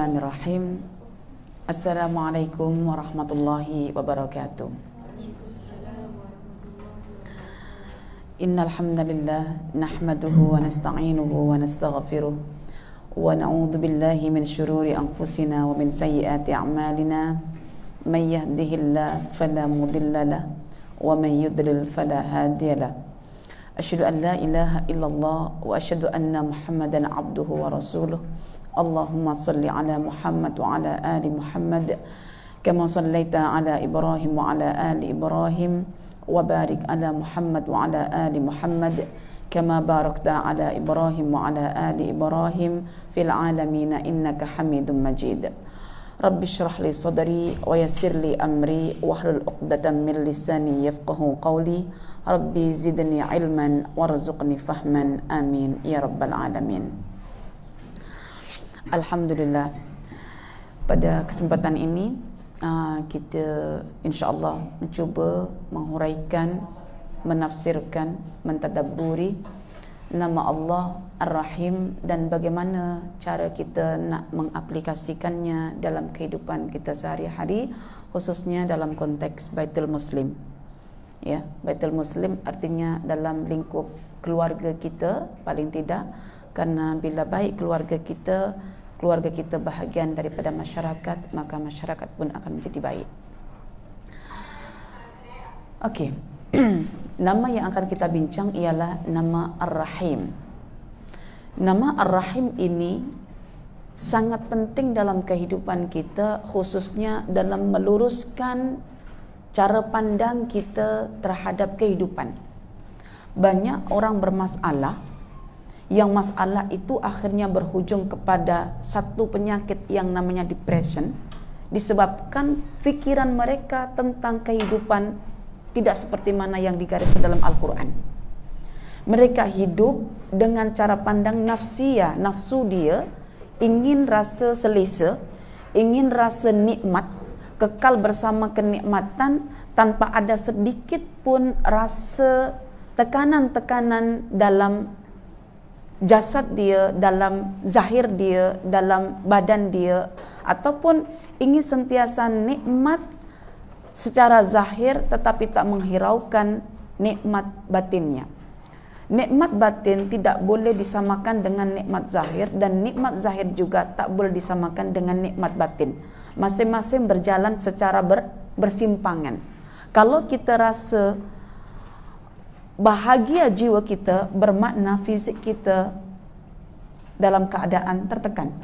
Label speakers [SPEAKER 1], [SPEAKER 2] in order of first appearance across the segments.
[SPEAKER 1] Bismillahirrahmanirrahim. Assalamualaikum warahmatullahi wabarakatuh. Innal hamdalillah nahmaduhu wa nasta'inuhu wa nastaghfiruh wa na'udzu billahi min syururi anfusina wa min sayyiati a'malina. May yahdihillahu fala mudilla lahu wa may yudlil fala hadiya lahu. Asyhadu an la ilaha illallah wa asyhadu anna Muhammadan abduhu wa rasuluh. Allahumma salli ala Muhammad wa ala ali Muhammad kama sallaita ala Ibrahim wa ala ali Ibrahim wa barik ala Muhammad wa ala ali Muhammad kama barakta ala Ibrahim wa ala ali Ibrahim fil alamin innaka Hamidum Majid. Rabbi shrah li sadri wa yassir li amri wahlul 'uqdatam min lisani yafqahu qawli. Rabbi zidni ilman warzuqni fahman. Amin ya rabbal alamin. Alhamdulillah, pada kesempatan ini kita insya-Allah mencuba menghuraikan, menafsirkan, mentadabburi nama Allah Ar-Rahim dan bagaimana cara kita nak mengaplikasikannya dalam kehidupan kita sehari-hari, khususnya dalam konteks Baitul Muslim. Ya, Baitul Muslim artinya dalam lingkup keluarga kita paling tidak, karena bila baik keluarga kita bahagian daripada masyarakat, maka masyarakat pun akan menjadi baik. Okey. Nama yang akan kita bincang ialah nama Ar-Rahim. Nama Ar-Rahim ini sangat penting dalam kehidupan kita, khususnya dalam meluruskan cara pandang kita terhadap kehidupan. Banyak orang bermasalah, yang masalah itu akhirnya berhujung kepada satu penyakit yang namanya depression, disebabkan fikiran mereka tentang kehidupan tidak seperti mana yang digariskan dalam Al-Quran. Mereka hidup dengan cara pandang nafsiyah, nafsu dia ingin rasa selesa, ingin rasa nikmat, kekal bersama kenikmatan tanpa ada sedikit pun rasa tekanan-tekanan dalam jasad dia, dalam zahir dia, dalam badan dia, ataupun ingin sentiasa nikmat secara zahir tetapi tak menghiraukan nikmat batinnya. Nikmat batin tidak boleh disamakan dengan nikmat zahir, dan nikmat zahir juga tak boleh disamakan dengan nikmat batin. Masing-masing berjalan secara bersimpangan. Kalau kita rasa bahagia jiwa kita, bermakna fizik kita dalam keadaan tertekan.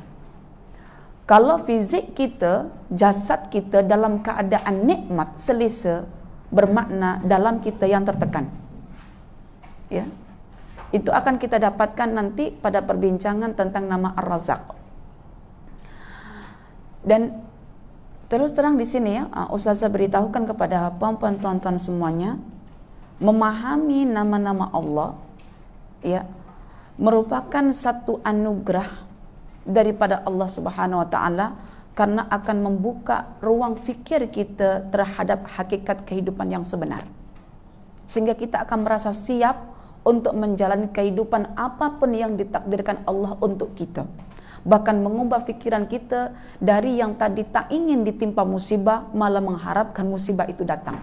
[SPEAKER 1] Kalau fizik kita, jasad kita dalam keadaan nikmat, selesa, bermakna dalam kita yang tertekan. Ya. Itu akan kita dapatkan nanti pada perbincangan tentang nama Ar-Razzaq. Dan terus terang di sini ya, Ustazah beritahukan kepada puan-puan tuan-tuan semuanya, memahami nama-nama Allah ya merupakan satu anugerah daripada Allah Subhanahu wa taala, karena akan membuka ruang fikir kita terhadap hakikat kehidupan yang sebenar, sehingga kita akan merasa siap untuk menjalani kehidupan apapun yang ditakdirkan Allah untuk kita. Bahkan mengubah fikiran kita dari yang tadi tak ingin ditimpa musibah, malah mengharapkan musibah itu datang.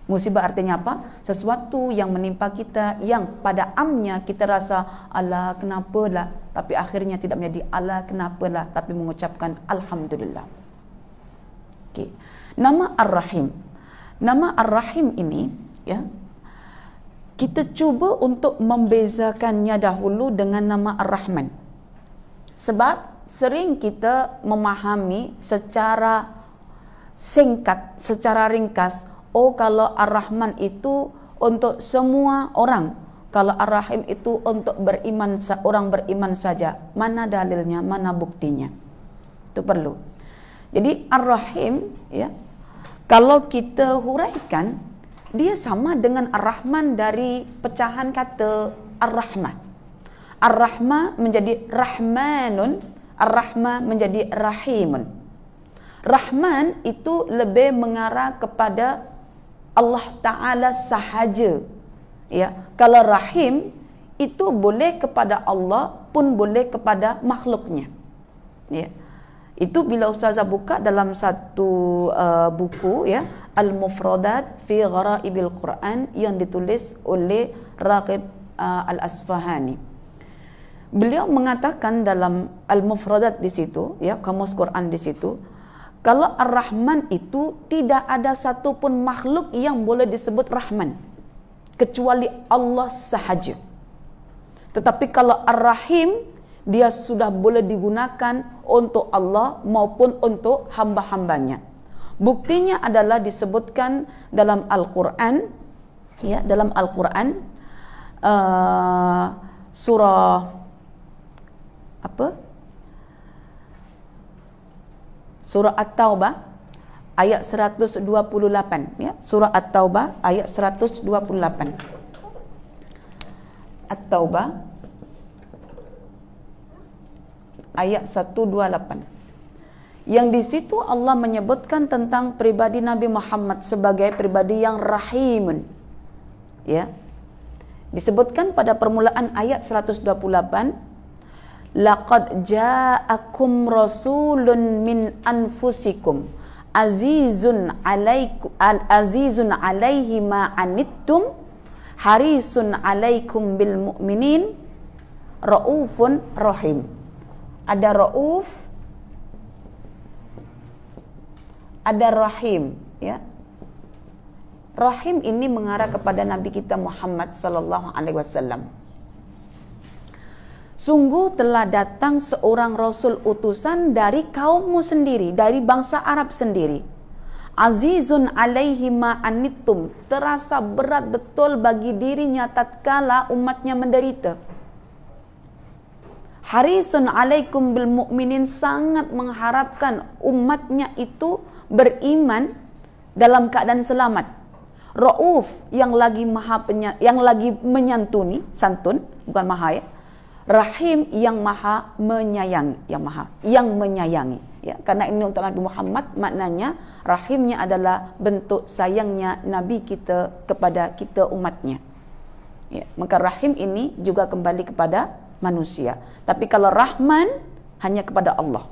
[SPEAKER 1] Musibah artinya apa? Sesuatu yang menimpa kita yang pada amnya kita rasa Allah kenapalah, tapi akhirnya tidak menjadi Allah kenapalah, tapi mengucapkan Alhamdulillah. Okay. Nama Ar-Rahim. Nama Ar-Rahim ini ya, kita cuba untuk membezakannya dahulu dengan nama Ar-Rahman. Sebab sering kita memahami secara singkat, secara ringkas, oh kalau Ar-Rahman itu untuk semua orang, kalau Ar-Rahim itu untuk beriman, orang beriman saja. Mana dalilnya, mana buktinya? Itu perlu. Jadi Ar-Rahim ya, kalau kita huraikan, dia sama dengan Ar-Rahman dari pecahan kata Ar-Rahmah. Ar-Rahmah menjadi Rahmanun, Ar-Rahmah menjadi Rahimun. Rahman itu lebih mengarah kepada Allah Ta'ala sahaja. Ya, kalau Rahim itu boleh kepada Allah pun boleh kepada makhluknya. Ya. Itu bila Ustazah buka dalam satu buku ya, Al-Mufradat fi Ghara'ibil Quran yang ditulis oleh Raghib Al-Asfahani. Beliau mengatakan dalam Al-Mufradat di situ ya, kamus Quran di situ, kalau Ar-Rahman itu tidak ada satupun makhluk yang boleh disebut Rahman kecuali Allah sahaja. Tetapi kalau Ar-Rahim, dia sudah boleh digunakan untuk Allah maupun untuk hamba-hambanya. Buktinya adalah disebutkan dalam Al-Quran ya, dalam Al-Quran surah apa? Surah At-Taubah ayat 128 ya, surah At-Taubah ayat 128. At-Taubah ayat 128. Yang di situ Allah menyebutkan tentang pribadi Nabi Muhammad sebagai pribadi yang rahimun. Ya. Disebutkan pada permulaan ayat 128, laqad ja'akum rasulun min anfusikum azizun alaihi ma anittum harisun alaikum bil mu'minin raufun rahim. Ada rauf, ada rahim ya. Rahim ini mengarah kepada Nabi kita Muhammad sallallahu alaihi wasallam. Sungguh telah datang seorang rasul utusan dari kaummu sendiri, dari bangsa Arab sendiri. Azizun alaihi ma anittum, terasa berat betul bagi dirinya tatkala umatnya menderita. Harisun alaikum bil mu'minin, sangat mengharapkan umatnya itu beriman dalam keadaan selamat. Rauf, yang lagi menyantuni, santun, bukan maha ya. Rahim, yang maha menyayangi, yang menyayangi ya. Karena ini untuk Nabi Muhammad, maknanya rahimnya adalah bentuk sayangnya Nabi kita kepada kita umatnya ya. Maka rahim ini juga kembali kepada manusia. Tapi kalau Rahman hanya kepada Allah.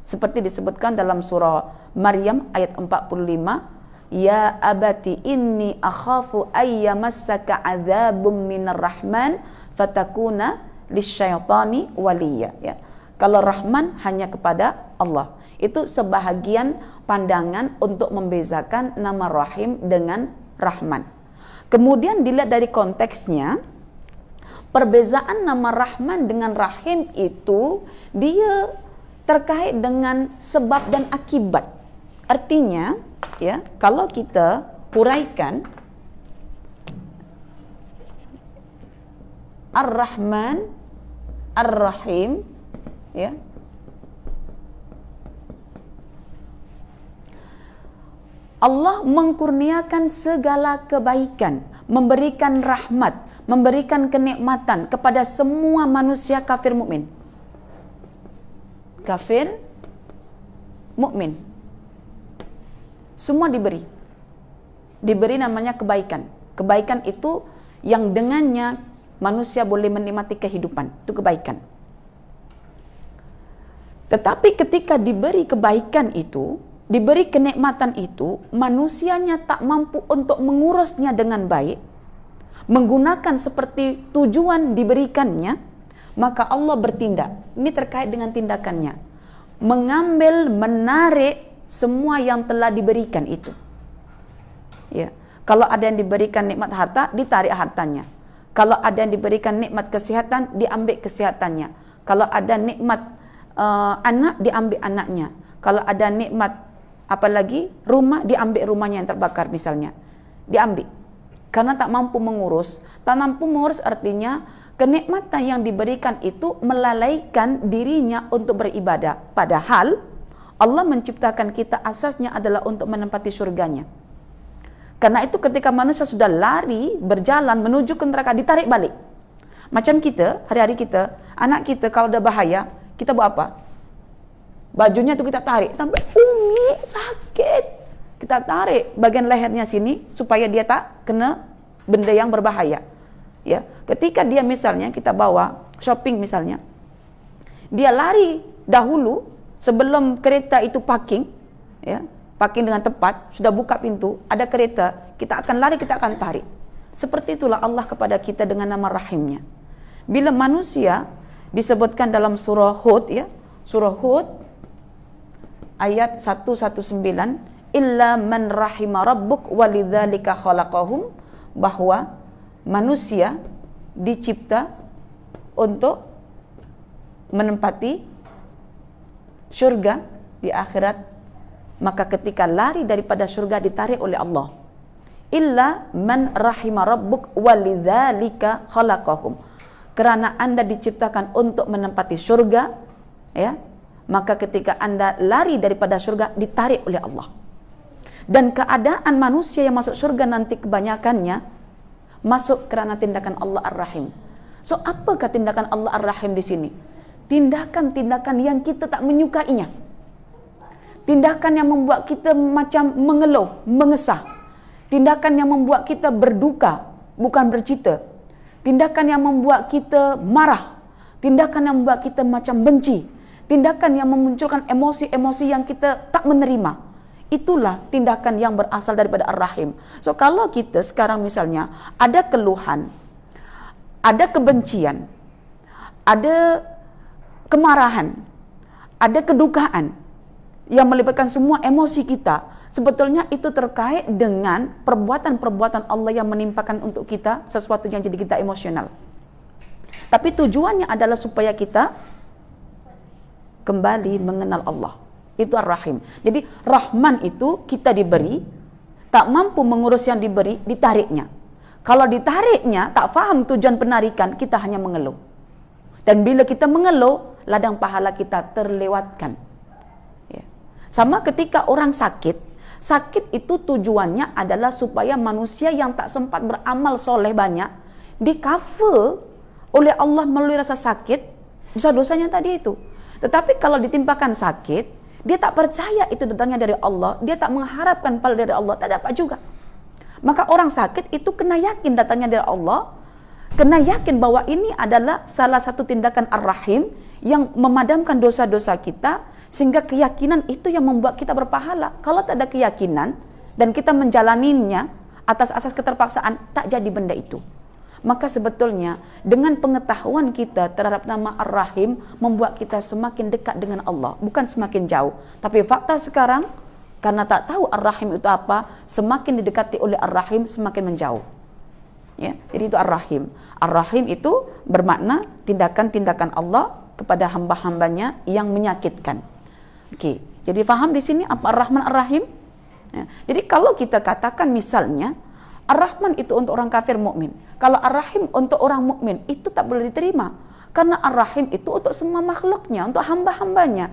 [SPEAKER 1] Seperti disebutkan dalam surah Maryam ayat 45, ya abati inni akhafu ayyamassaka adzabum minar rahman fatakuna lisyaitani waliya ya. Kalau Rahman hanya kepada Allah. Itu sebahagian pandangan untuk membezakan nama Rahim dengan Rahman. Kemudian dilihat dari konteksnya, perbezaan nama Rahman dengan Rahim itu dia terkait dengan sebab dan akibat. Artinya, ya, kalau kita huraikan Ar-Rahman, Ar-Rahim, ya. Allah mengkurniakan segala kebaikan, memberikan rahmat, memberikan kenikmatan kepada semua manusia kafir mukmin. Kafir mukmin. Semua diberi. Diberi namanya kebaikan. Kebaikan itu yang dengannya manusia boleh menikmati kehidupan. Itu kebaikan. Tetapi ketika diberi kebaikan itu, diberi kenikmatan itu, manusianya tak mampu untuk mengurusnya dengan baik, menggunakan seperti tujuan diberikannya, maka Allah bertindak. Ini terkait dengan tindakannya, mengambil, menarik semua yang telah diberikan itu. Ya, kalau ada yang diberikan nikmat harta, ditarik hartanya. Kalau ada yang diberikan nikmat kesehatan, diambil kesehatannya. Kalau ada nikmat anak, diambil anaknya. Kalau ada nikmat apalagi rumah, diambil rumahnya yang terbakar misalnya, diambil karena tak mampu mengurus. Tak mampu mengurus artinya kenikmatan yang diberikan itu melalaikan dirinya untuk beribadah, padahal Allah menciptakan kita asasnya adalah untuk menempati surganya. Karena itu ketika manusia sudah lari berjalan menuju ke neraka, ditarik balik. Macam kita, hari-hari kita, anak kita kalau udah bahaya, kita buat apa? Bajunya tuh kita tarik sampai umi sakit. Kita tarik bagian lehernya sini supaya dia tak kena benda yang berbahaya. Ya, ketika dia misalnya kita bawa shopping misalnya, dia lari dahulu sebelum kereta itu parking, ya, parking dengan tepat, sudah buka pintu, ada kereta, kita akan lari, kita akan tarik. Seperti itulah Allah kepada kita dengan nama Rahimnya. Bila manusia disebutkan dalam surah Hud, ya, surah Hud ayat 119, illa man rahima rabbuk walidzalika khalaqahum, bahwa manusia dicipta untuk menempati syurga di akhirat, maka ketika lari daripada syurga ditarik oleh Allah. Illa man rahima rabbuk walidzalika khalaqahum, kerana Anda diciptakan untuk menempati syurga, ya, maka ketika Anda lari daripada syurga ditarik oleh Allah. Dan keadaan manusia yang masuk syurga nanti kebanyakannya masuk kerana tindakan Allah Ar-Rahim. So, apakah tindakan Allah Ar-Rahim di sini? Tindakan-tindakan yang kita tak menyukainya. Tindakan yang membuat kita macam mengeluh, mengesah. Tindakan yang membuat kita berduka, bukan bercita. Tindakan yang membuat kita marah. Tindakan yang membuat kita macam benci. Tindakan yang memunculkan emosi-emosi yang kita tak menerima. Itulah tindakan yang berasal daripada Ar-Rahim. So, kalau kita sekarang misalnya ada keluhan, ada kebencian, ada kemarahan, ada kedukaan yang melibatkan semua emosi kita, sebetulnya itu terkait dengan perbuatan-perbuatan Allah yang menimpakan untuk kita sesuatu yang jadi kita emosional. Tapi tujuannya adalah supaya kita kembali mengenal Allah. Itu Ar-Rahim. Jadi Rahman itu kita diberi, tak mampu mengurus yang diberi, ditariknya. Kalau ditariknya, tak faham tujuan penarikan, kita hanya mengeluh. Dan bila kita mengeluh, ladang pahala kita terlewatkan. Ya. Sama ketika orang sakit, sakit itu tujuannya adalah supaya manusia yang tak sempat beramal soleh banyak, di-cover oleh Allah melalui rasa sakit, dosa-dosanya tadi itu. Tetapi kalau ditimpakan sakit, dia tak percaya itu datangnya dari Allah, dia tak mengharapkan pahala dari Allah, tak dapat juga. Maka orang sakit itu kena yakin datangnya dari Allah, kena yakin bahwa ini adalah salah satu tindakan Ar-Rahim yang memadamkan dosa-dosa kita, sehingga keyakinan itu yang membuat kita berpahala. Kalau tak ada keyakinan dan kita menjalaninya atas asas keterpaksaan, tak jadi benda itu. Maka sebetulnya dengan pengetahuan kita terhadap nama Ar-Rahim membuat kita semakin dekat dengan Allah, bukan semakin jauh. Tapi fakta sekarang, karena tak tahu Ar-Rahim itu apa, semakin didekati oleh Ar-Rahim semakin menjauh. Ya, jadi itu Ar-Rahim. Ar-Rahim itu bermakna tindakan-tindakan Allah kepada hamba-hambanya yang menyakitkan. Okey, jadi faham di sini apa Ar-Rahman Ar-Rahim? Ya, jadi kalau kita katakan misalnya Ar-Rahman itu untuk orang kafir mukmin, kalau Ar-Rahim untuk orang mukmin, itu tak boleh diterima. Karena Ar-Rahim itu untuk semua makhluknya, untuk hamba-hambanya.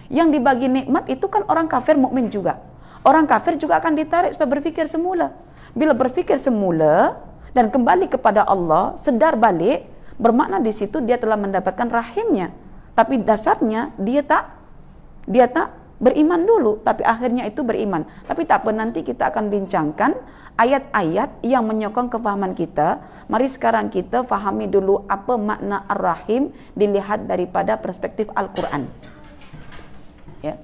[SPEAKER 1] Yang dibagi nikmat itu kan orang kafir mukmin juga. Orang kafir juga akan ditarik supaya berfikir semula. Bila berfikir semula dan kembali kepada Allah, sedar balik, bermakna di situ dia telah mendapatkan rahimnya. Tapi dasarnya dia tak beriman dulu, tapi akhirnya itu beriman. Tapi tak apa, nanti kita akan bincangkan ayat-ayat yang menyokong kefahaman kita. Mari sekarang kita fahami dulu apa makna Ar-Rahim dilihat daripada perspektif Al-Quran. Ya.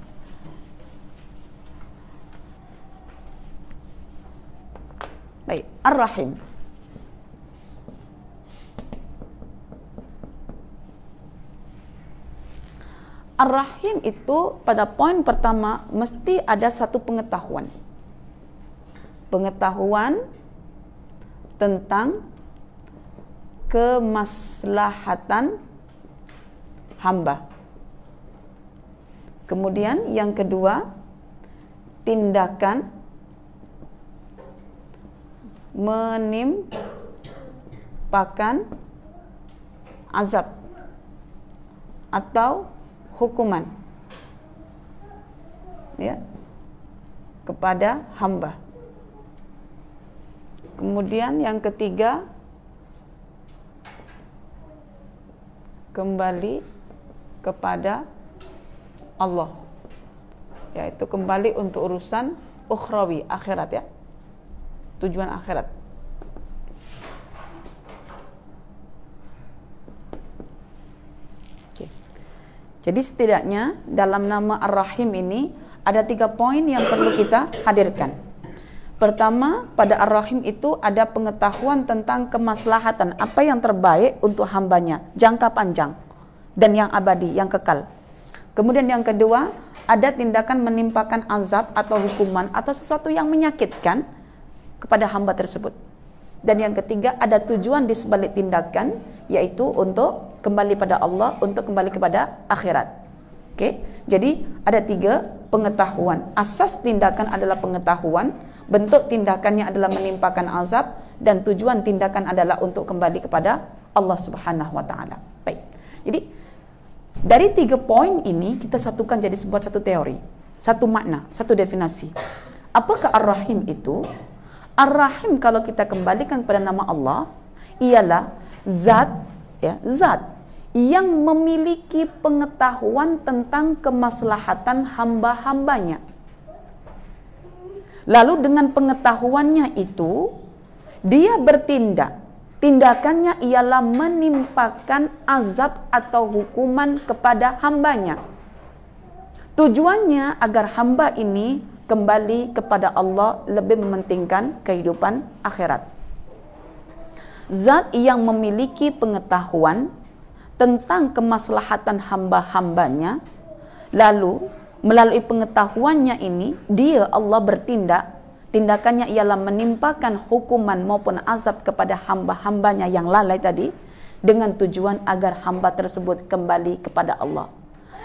[SPEAKER 1] Baik, Ar-Rahim. Ar-Rahim itu pada poin pertama mesti ada satu pengetahuan. Pengetahuan tentang kemaslahatan hamba. Kemudian yang kedua, tindakan menimpakan azab atau hukuman, ya, kepada hamba. Kemudian yang ketiga, kembali kepada Allah, yaitu kembali untuk urusan ukhrawi, akhirat, ya, tujuan akhirat. Jadi setidaknya dalam nama Ar-Rahim ini ada 3 poin yang perlu kita hadirkan. Pertama, pada Ar-Rahim itu ada pengetahuan tentang kemaslahatan, apa yang terbaik untuk hambanya, jangka panjang dan yang abadi, yang kekal. Kemudian yang kedua, ada tindakan menimpakan azab atau hukuman atau sesuatu yang menyakitkan kepada hamba tersebut. Dan yang ketiga, ada tujuan di sebalik tindakan, yaitu untuk kembali pada Allah, untuk kembali kepada akhirat. Oke, jadi ada 3 pengetahuan. Asas tindakan adalah pengetahuan, bentuk tindakannya adalah menimpakan azab, dan tujuan tindakan adalah untuk kembali kepada Allah Subhanahu wa taala. Baik. Jadi dari 3 poin ini kita satukan jadi sebuah satu teori, satu makna, satu definisi. Apakah Ar-Rahim itu? Ar-Rahim kalau kita kembalikan pada nama Allah ialah zat, ya, zat yang memiliki pengetahuan tentang kemaslahatan hamba-hambanya. Lalu dengan pengetahuannya itu dia bertindak. Tindakannya ialah menimpakan azab atau hukuman kepada hambanya. Tujuannya agar hamba ini kembali kepada Allah, lebih mementingkan kehidupan akhirat. Zat yang memiliki pengetahuan tentang kemaslahatan hamba-hambanya, lalu melalui pengetahuannya ini dia Allah bertindak. Tindakannya ialah menimpakan hukuman maupun azab kepada hamba-hambanya yang lalai tadi, dengan tujuan agar hamba tersebut kembali kepada Allah.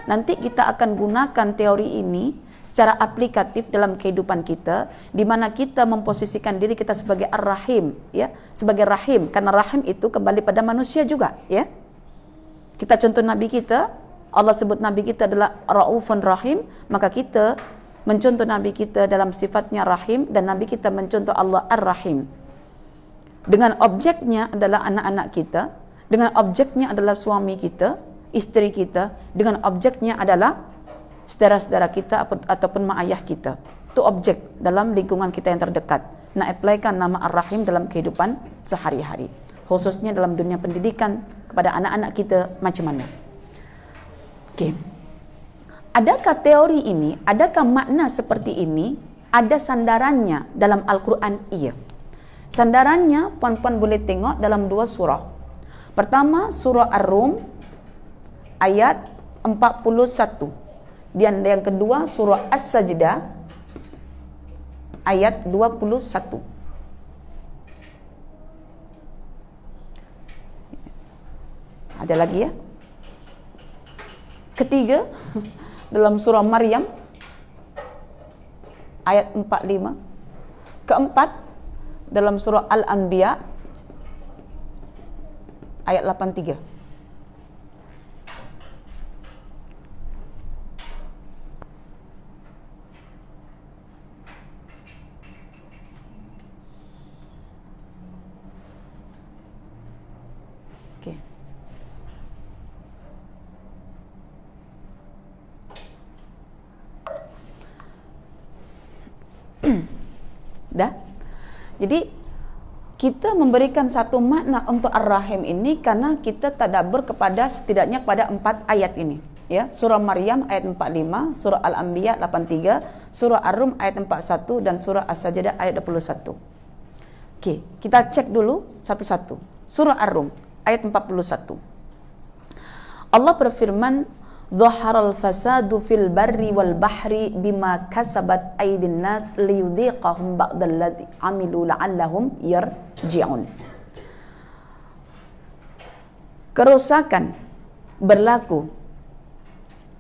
[SPEAKER 1] Nanti kita akan gunakan teori ini secara aplikatif dalam kehidupan kita, di mana kita memposisikan diri kita sebagai Ar-Rahim, ya, sebagai Rahim, karena Rahim itu kembali pada manusia juga, ya. Kita contoh Nabi kita, Allah sebut Nabi kita adalah Raufun Rahim, maka kita mencontoh Nabi kita dalam sifatnya Rahim, dan Nabi kita mencontoh Allah Ar-Rahim. Dengan objeknya adalah anak-anak kita, dengan objeknya adalah suami kita, istri kita, dengan objeknya adalah saudara-saudara kita ataupun mak ayah kita. Itu objek dalam lingkungan kita yang terdekat. Nah, apply-kan nama Ar-Rahim dalam kehidupan sehari-hari, khususnya dalam dunia pendidikan kepada anak-anak kita macam mana. Oke. Adakah teori ini, adakah makna seperti ini ada sandarannya dalam Al-Quran? Iya. Sandarannya puan-puan boleh tengok dalam 2 surah. Pertama, surah Ar-Rum ayat 41. Dan yang kedua, surah As-Sajdah ayat 21. Ada lagi ya? Ketiga, dalam surah Maryam ayat 45. Keempat, dalam surah Al-Anbiya ayat 83. Oke. Dah. Jadi kita memberikan satu makna untuk Ar-Rahim ini karena kita tadabbur kepada setidaknya pada 4 ayat ini, ya. Surah Maryam ayat 45, surah Al-Anbiya 83, surah Ar-Rum ayat 41, dan surah As-Sajdah ayat 21. Oke, kita cek dulu satu-satu. Surah Ar-Rum ayat 41. Allah berfirman, "Dhaharal fasadu fil barri wal bahri bima kasabat aydin nas liyudhiqahum ba'dalladzi amilu la'allahum yarji'un." Kerusakan berlaku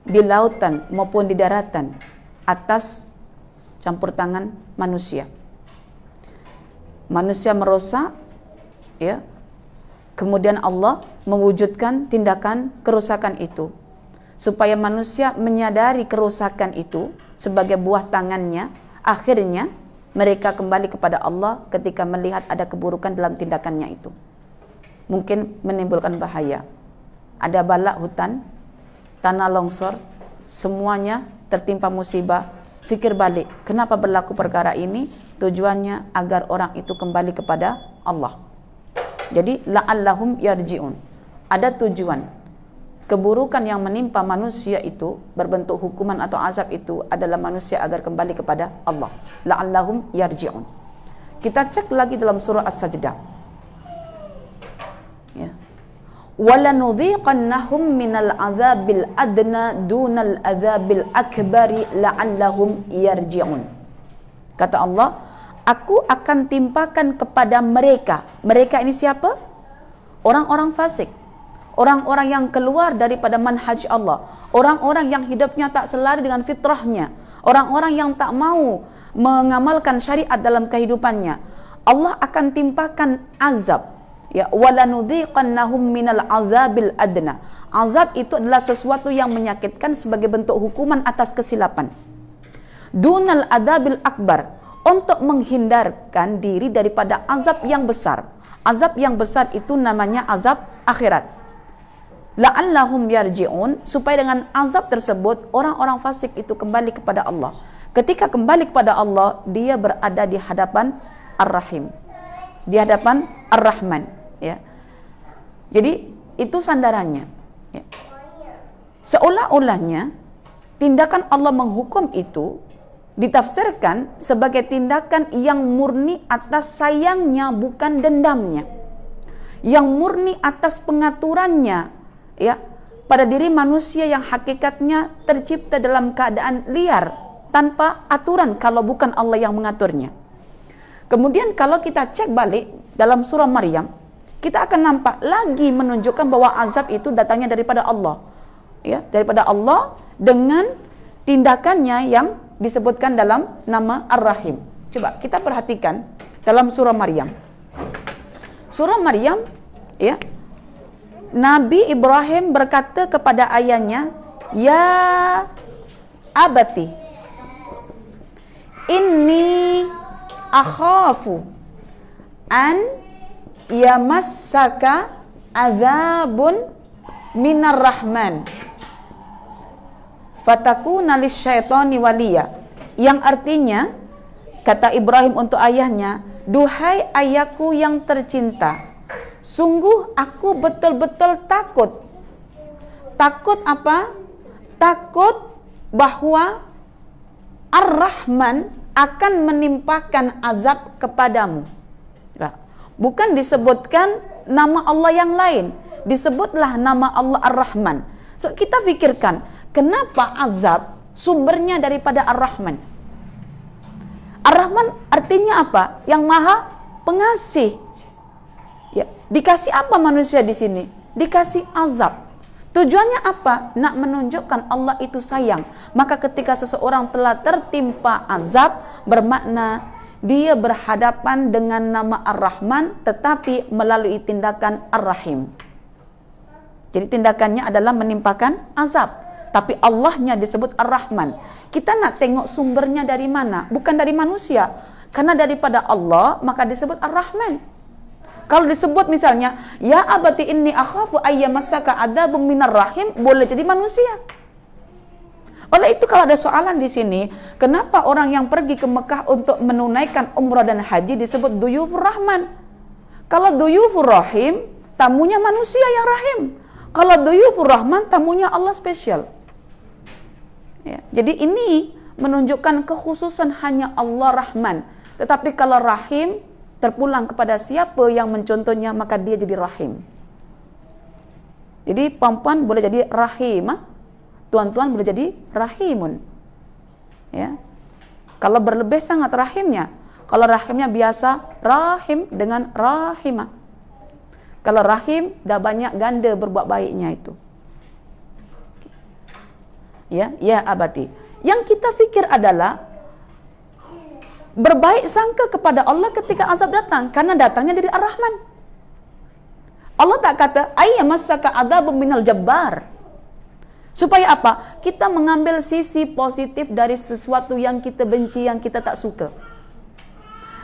[SPEAKER 1] di lautan maupun di daratan atas campur tangan manusia. Manusia merusak, ya. Kemudian Allah mewujudkan tindakan kerusakan itu supaya manusia menyadari kerusakan itu sebagai buah tangannya. Akhirnya mereka kembali kepada Allah ketika melihat ada keburukan dalam tindakannya itu. Mungkin menimbulkan bahaya. Ada balak hutan, tanah longsor, semuanya tertimpa musibah. Fikir balik, kenapa berlaku perkara ini? Tujuannya agar orang itu kembali kepada Allah. Jadi la'allahum yarji'un. Ada tujuan. keburukan yang menimpa manusia itu berbentuk hukuman atau azab itu adalah manusia agar kembali kepada Allah. La'allahum yarji'un. Kita cek lagi dalam surah As-Sajdah. Ya. وَلَنُذِيقَنَّهُمْ مِنَ الْعَذَابِ الْأَدْنَى دُونَ الْعَذَابِ الْأَكْبَرِ لَعَلَّهُمْ يَرْجِعُونَ. Kata Allah, aku akan timpakan kepada mereka. Mereka ini siapa? Orang-orang fasik. Orang-orang yang keluar daripada manhaj Allah. Orang-orang yang hidupnya tak selari dengan fitrahnya. Orang-orang yang tak mau mengamalkan syariat dalam kehidupannya. Allah akan timpakan azab. Ya, walanudhiqannahum minal azabil adna. Azab itu adalah sesuatu yang menyakitkan sebagai bentuk hukuman atas kesilapan. Dunal adabil akbar, untuk menghindarkan diri daripada azab yang besar. Azab yang besar itu namanya azab akhirat. La'allahum yarji'un, supaya dengan azab tersebut orang-orang fasik itu kembali kepada Allah. Ketika kembali kepada Allah, dia berada di hadapan Ar-Rahim, di hadapan Ar-Rahman, ya. Jadi itu sandarannya, ya. Seolah-olahnya tindakan Allah menghukum itu ditafsirkan sebagai tindakan yang murni atas sayangnya, bukan dendamnya, yang murni atas pengaturannya, ya, pada diri manusia yang hakikatnya tercipta dalam keadaan liar tanpa aturan kalau bukan Allah yang mengaturnya. Kemudian kalau kita cek balik dalam surah Maryam, kita akan nampak lagi menunjukkan bahwa azab itu datangnya daripada Allah, ya, daripada Allah dengan tindakannya yang disebutkan dalam nama Ar-Rahim. Coba kita perhatikan dalam surah Maryam. Surah Maryam, ya, Nabi Ibrahim berkata kepada ayahnya, "Ya abati, inni akhafu an yamassaka adzabun minar rahman fatakuna lisyaitani waliya." Yang artinya, kata Ibrahim untuk ayahnya, "Duhai ayahku yang tercinta, sungguh aku betul-betul takut." Takut apa? Takut bahwa Ar-Rahman akan menimpakan azab kepadamu. Bukan disebutkan nama Allah yang lain, disebutlah nama Allah Ar-Rahman. So kita pikirkan, kenapa azab sumbernya daripada Ar-Rahman? Ar-Rahman artinya apa? Yang Maha Pengasih. Ya, dikasih apa manusia di sini? Dikasih azab. Tujuannya apa? Nak menunjukkan Allah itu sayang. Maka ketika seseorang telah tertimpa azab, bermakna dia berhadapan dengan nama Ar-Rahman tetapi melalui tindakan Ar-Rahim. Jadi tindakannya adalah menimpakan azab, tapi Allahnya disebut Ar-Rahman. Kita nak tengok sumbernya dari mana? Bukan dari manusia. Karena daripada Allah, maka disebut Ar-Rahman. Kalau disebut misalnya, "Ya abati inni akhafu ayyamassaka adzabun minar rahim", boleh jadi manusia. Oleh itu kalau ada soalan di sini, kenapa orang yang pergi ke Mekah untuk menunaikan umrah dan haji disebut duyufur rahman? Kalau duyufur rahim, tamunya manusia yang rahim. Kalau duyufur rahman, tamunya Allah spesial. Ya, jadi ini menunjukkan kekhususan hanya Allah Rahman. Tetapi kalau Rahim terpulang kepada siapa yang mencontohnya, maka dia jadi Rahim. Jadi perempuan boleh jadi Rahimah, tuan-tuan boleh jadi Rahimun. Ya. Kalau berlebih sangat rahimnya. Kalau rahimnya biasa, Rahim dengan Rahimah. Kalau Rahim, dah banyak ganda berbuat baiknya itu. Ya, ya abati. Yang kita fikir adalah berbaik sangka kepada Allah ketika azab datang, karena datangnya dari Ar-Rahman. Allah tak kata ayyamassaka adzabun minal jabbar. Supaya apa? Kita mengambil sisi positif dari sesuatu yang kita benci, yang kita tak suka.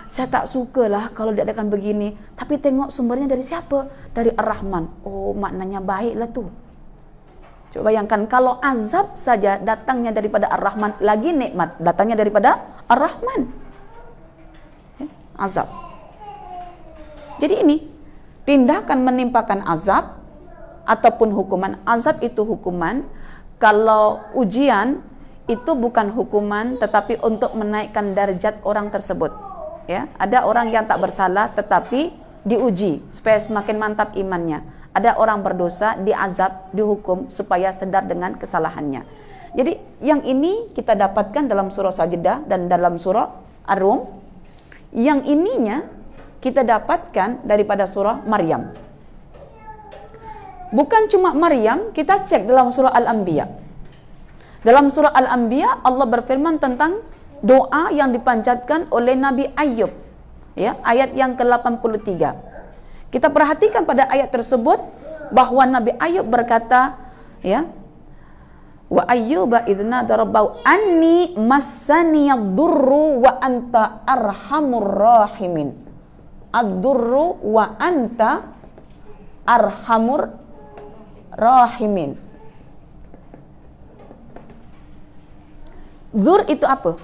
[SPEAKER 1] Saya tak sukalah kalau diadakan begini, tapi tengok sumbernya dari siapa? Dari Ar-Rahman. Oh, maknanya baiklah tu. Coba bayangkan kalau azab saja datangnya daripada Ar-Rahman, lagi nikmat datangnya daripada Ar-Rahman. Azab. Jadi ini tindakan menimpakan azab ataupun hukuman. Azab itu hukuman, kalau ujian itu bukan hukuman tetapi untuk menaikkan derajat orang tersebut. Ya, ada orang yang tak bersalah tetapi diuji supaya semakin mantap imannya. Ada orang berdosa diazab, dihukum supaya sedar dengan kesalahannya. Jadi yang ini kita dapatkan dalam surah Sajdah dan dalam surah Ar-Rum. Yang ininya kita dapatkan daripada surah Maryam. Bukan cuma Maryam, kita cek dalam surah Al-Anbiya. Dalam surah Al-Anbiya Allah berfirman tentang doa yang dipanjatkan oleh Nabi Ayub. Ya, ayat yang ke-83. Kita perhatikan pada ayat tersebut bahwa Nabi Ayub berkata, ya, wa ayyuba idna darabau anni massaniyad-durru wa anta arhamur rahimin. Ad-durru wa anta arhamur rahimin. Dzur itu apa?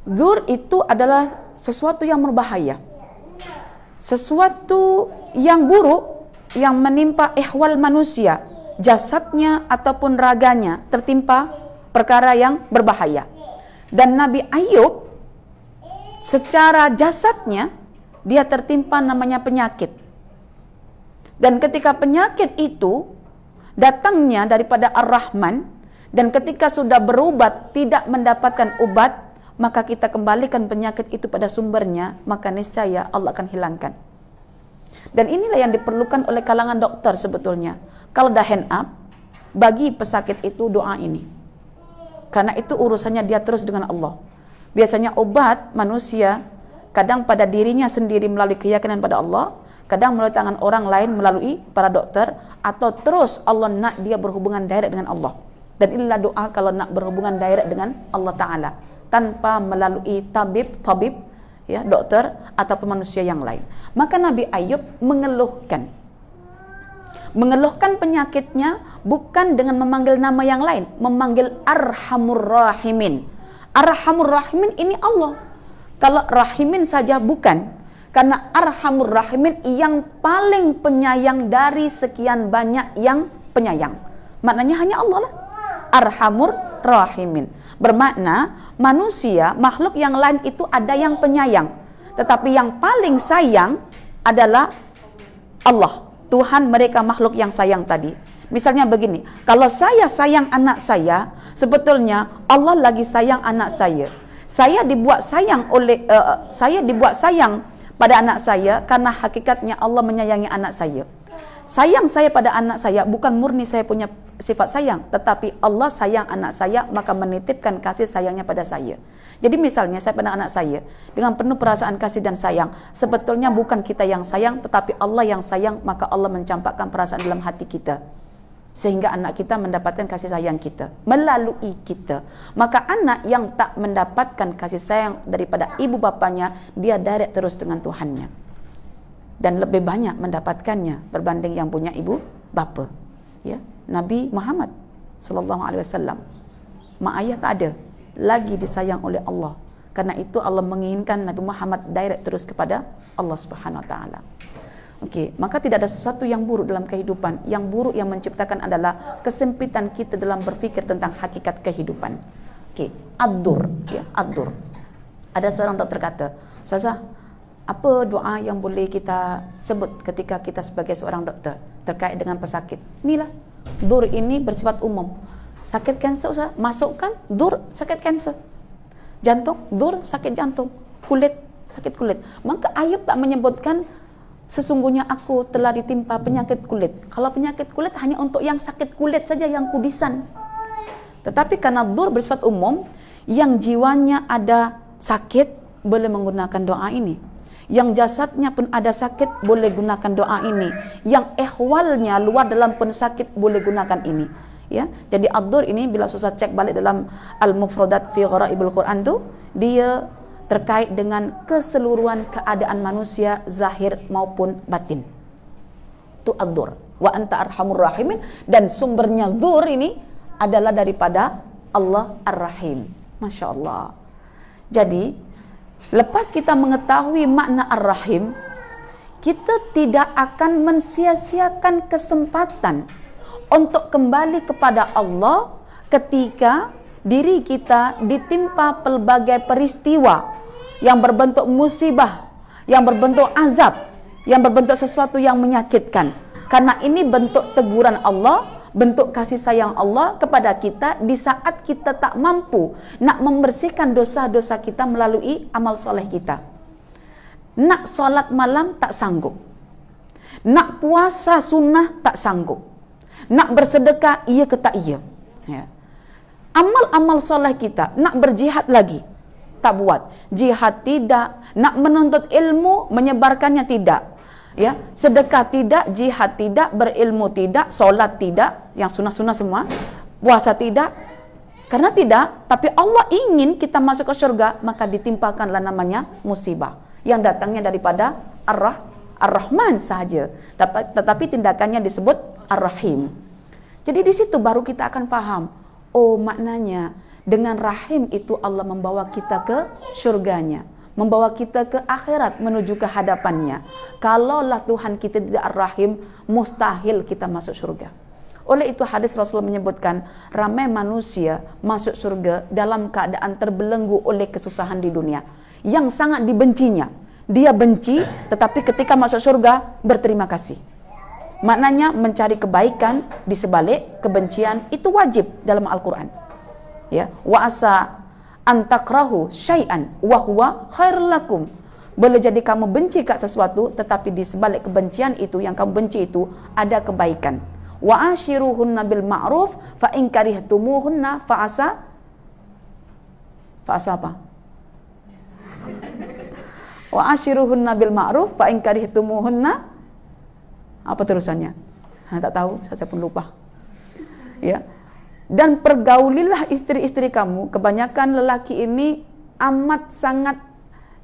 [SPEAKER 1] Dzur itu adalah sesuatu yang berbahaya, sesuatu yang buruk yang menimpa ihwal manusia, jasadnya ataupun raganya tertimpa perkara yang berbahaya. Dan Nabi Ayub secara jasadnya dia tertimpa namanya penyakit. Dan ketika penyakit itu datangnya daripada Ar-Rahman, dan ketika sudah berubat tidak mendapatkan obat, maka kita kembalikan penyakit itu pada sumbernya, maka niscaya Allah akan hilangkan. Dan inilah yang diperlukan oleh kalangan dokter sebetulnya. Kalau dah hand up, bagi pesakit itu doa ini. Karena itu urusannya dia terus dengan Allah. Biasanya obat manusia kadang pada dirinya sendiri melalui keyakinan pada Allah, kadang melalui tangan orang lain melalui para dokter, atau terus Allah nak dia berhubungan direct dengan Allah. Dan inilah doa kalau nak berhubungan direct dengan Allah Ta'ala, tanpa melalui tabib, ya, dokter ataupun manusia yang lain. Maka Nabi Ayub mengeluhkan penyakitnya bukan dengan memanggil nama yang lain, memanggil Arhamur Rahimin. Arhamur Rahimin ini Allah. Kalau Rahimin saja bukan, karena Arhamur Rahimin yang paling penyayang dari sekian banyak yang penyayang. Maknanya hanya Allah lah. Arhamur Rahimin bermakna manusia, makhluk yang lain itu ada yang penyayang, tetapi yang paling sayang adalah Allah, Tuhan mereka makhluk yang sayang tadi. Misalnya begini, kalau saya sayang anak saya, sebetulnya Allah lagi sayang anak saya. Saya dibuat sayang pada anak saya karena hakikatnya Allah menyayangi anak saya. Sayang saya pada anak saya bukan murni saya punya sifat sayang, tetapi Allah sayang anak saya, maka menitipkan kasih sayangnya pada saya. Jadi misalnya saya pada anak saya dengan penuh perasaan kasih dan sayang, sebetulnya bukan kita yang sayang, tetapi Allah yang sayang, maka Allah mencampakkan perasaan dalam hati kita, sehingga anak kita mendapatkan kasih sayang kita melalui kita. Maka anak yang tak mendapatkan kasih sayang daripada ibu bapanya, dia direct terus dengan Tuhannya, dan lebih banyak mendapatkannya berbanding yang punya ibu bapa. Ya, Nabi Muhammad sallallahu alaihi wasallam, mak ayah tak ada, lagi disayang oleh Allah. Karena itu Allah menginginkan Nabi Muhammad direct terus kepada Allah Subhanahu wa taala. Okey, maka tidak ada sesuatu yang buruk dalam kehidupan. Yang buruk yang menciptakan adalah kesempitan kita dalam berfikir tentang hakikat kehidupan. Okey, ad-dur, ya, ad-dur. Ada seorang dokter kata, "Ustazah, apa doa yang boleh kita sebut ketika kita sebagai seorang dokter terkait dengan pesakit?" Inilah, dur ini bersifat umum. Sakit kanser, Ustaz, masukkan dur, sakit kanser. Jantung, dur, sakit jantung. Kulit, sakit kulit. Maka Ayub tak menyebutkan sesungguhnya aku telah ditimpa penyakit kulit. Kalau penyakit kulit hanya untuk yang sakit kulit saja, yang kudisan. Tetapi karena dur bersifat umum, yang jiwanya ada sakit boleh menggunakan doa ini. Yang jasadnya pun ada sakit boleh gunakan doa ini. Yang ihwalnya luar dalam pun sakit boleh gunakan ini. Ya, jadi ad-dur ini bila susah cek balik dalam Al-Mufradat fi Gharaibul Quran tu, dia terkait dengan keseluruhan keadaan manusia zahir maupun batin. Itu ad-dur. Wa anta arhamur rahimin, dan sumbernya dzur ini adalah daripada Allah Ar-Rahim. Masya Allah. Jadi lepas kita mengetahui makna Ar-Rahim, kita tidak akan mensia-siakan kesempatan untuk kembali kepada Allah ketika diri kita ditimpa pelbagai peristiwa yang berbentuk musibah, yang berbentuk azab, yang berbentuk sesuatu yang menyakitkan. Karena ini bentuk teguran Allah, bentuk kasih sayang Allah kepada kita di saat kita tak mampu nak membersihkan dosa-dosa kita melalui amal soleh kita. Nak solat malam tak sanggup, nak puasa sunnah tak sanggup, nak bersedekah iya ke tak iya, ya. Amal-amal soleh kita, nak berjihad lagi tak buat, jihad tidak, nak menuntut ilmu menyebarkannya tidak, ya, sedekah tidak, jihad tidak, berilmu tidak, solat tidak, yang sunnah-sunnah semua, puasa tidak, karena tidak. Tapi Allah ingin kita masuk ke surga, maka ditimpakanlah namanya musibah yang datangnya daripada Ar-Rahman sahaja, tetapi tindakannya disebut Ar-Rahim. Jadi di situ baru kita akan paham, oh maknanya dengan rahim itu Allah membawa kita ke surganya, membawa kita ke akhirat menuju ke hadapannya. Kalaulah Tuhan kita tidak Ar-Rahim, mustahil kita masuk surga. Oleh itu hadis Rasulullah menyebutkan, ramai manusia masuk surga dalam keadaan terbelenggu oleh kesusahan di dunia yang sangat dibencinya. Dia benci, tetapi ketika masuk surga berterima kasih. Maknanya mencari kebaikan di sebalik kebencian itu wajib dalam Al-Quran. Ya, wa asa antakrahu syai'an wa huwa khairul lakum. Boleh jadi kamu benci kat sesuatu, tetapi di sebalik kebencian itu, yang kamu benci itu, ada kebaikan. Wa ashiruhunna bil ma'ruf fa in karihtumuhunna fa asa apa? Wa ashiruhunna bil ma'ruf fa in karihtumuhunna, apa terusannya? Tak tahu, saya pun lupa. Ya. Dan pergaulilah istri-istri kamu. Kebanyakan lelaki ini amat sangat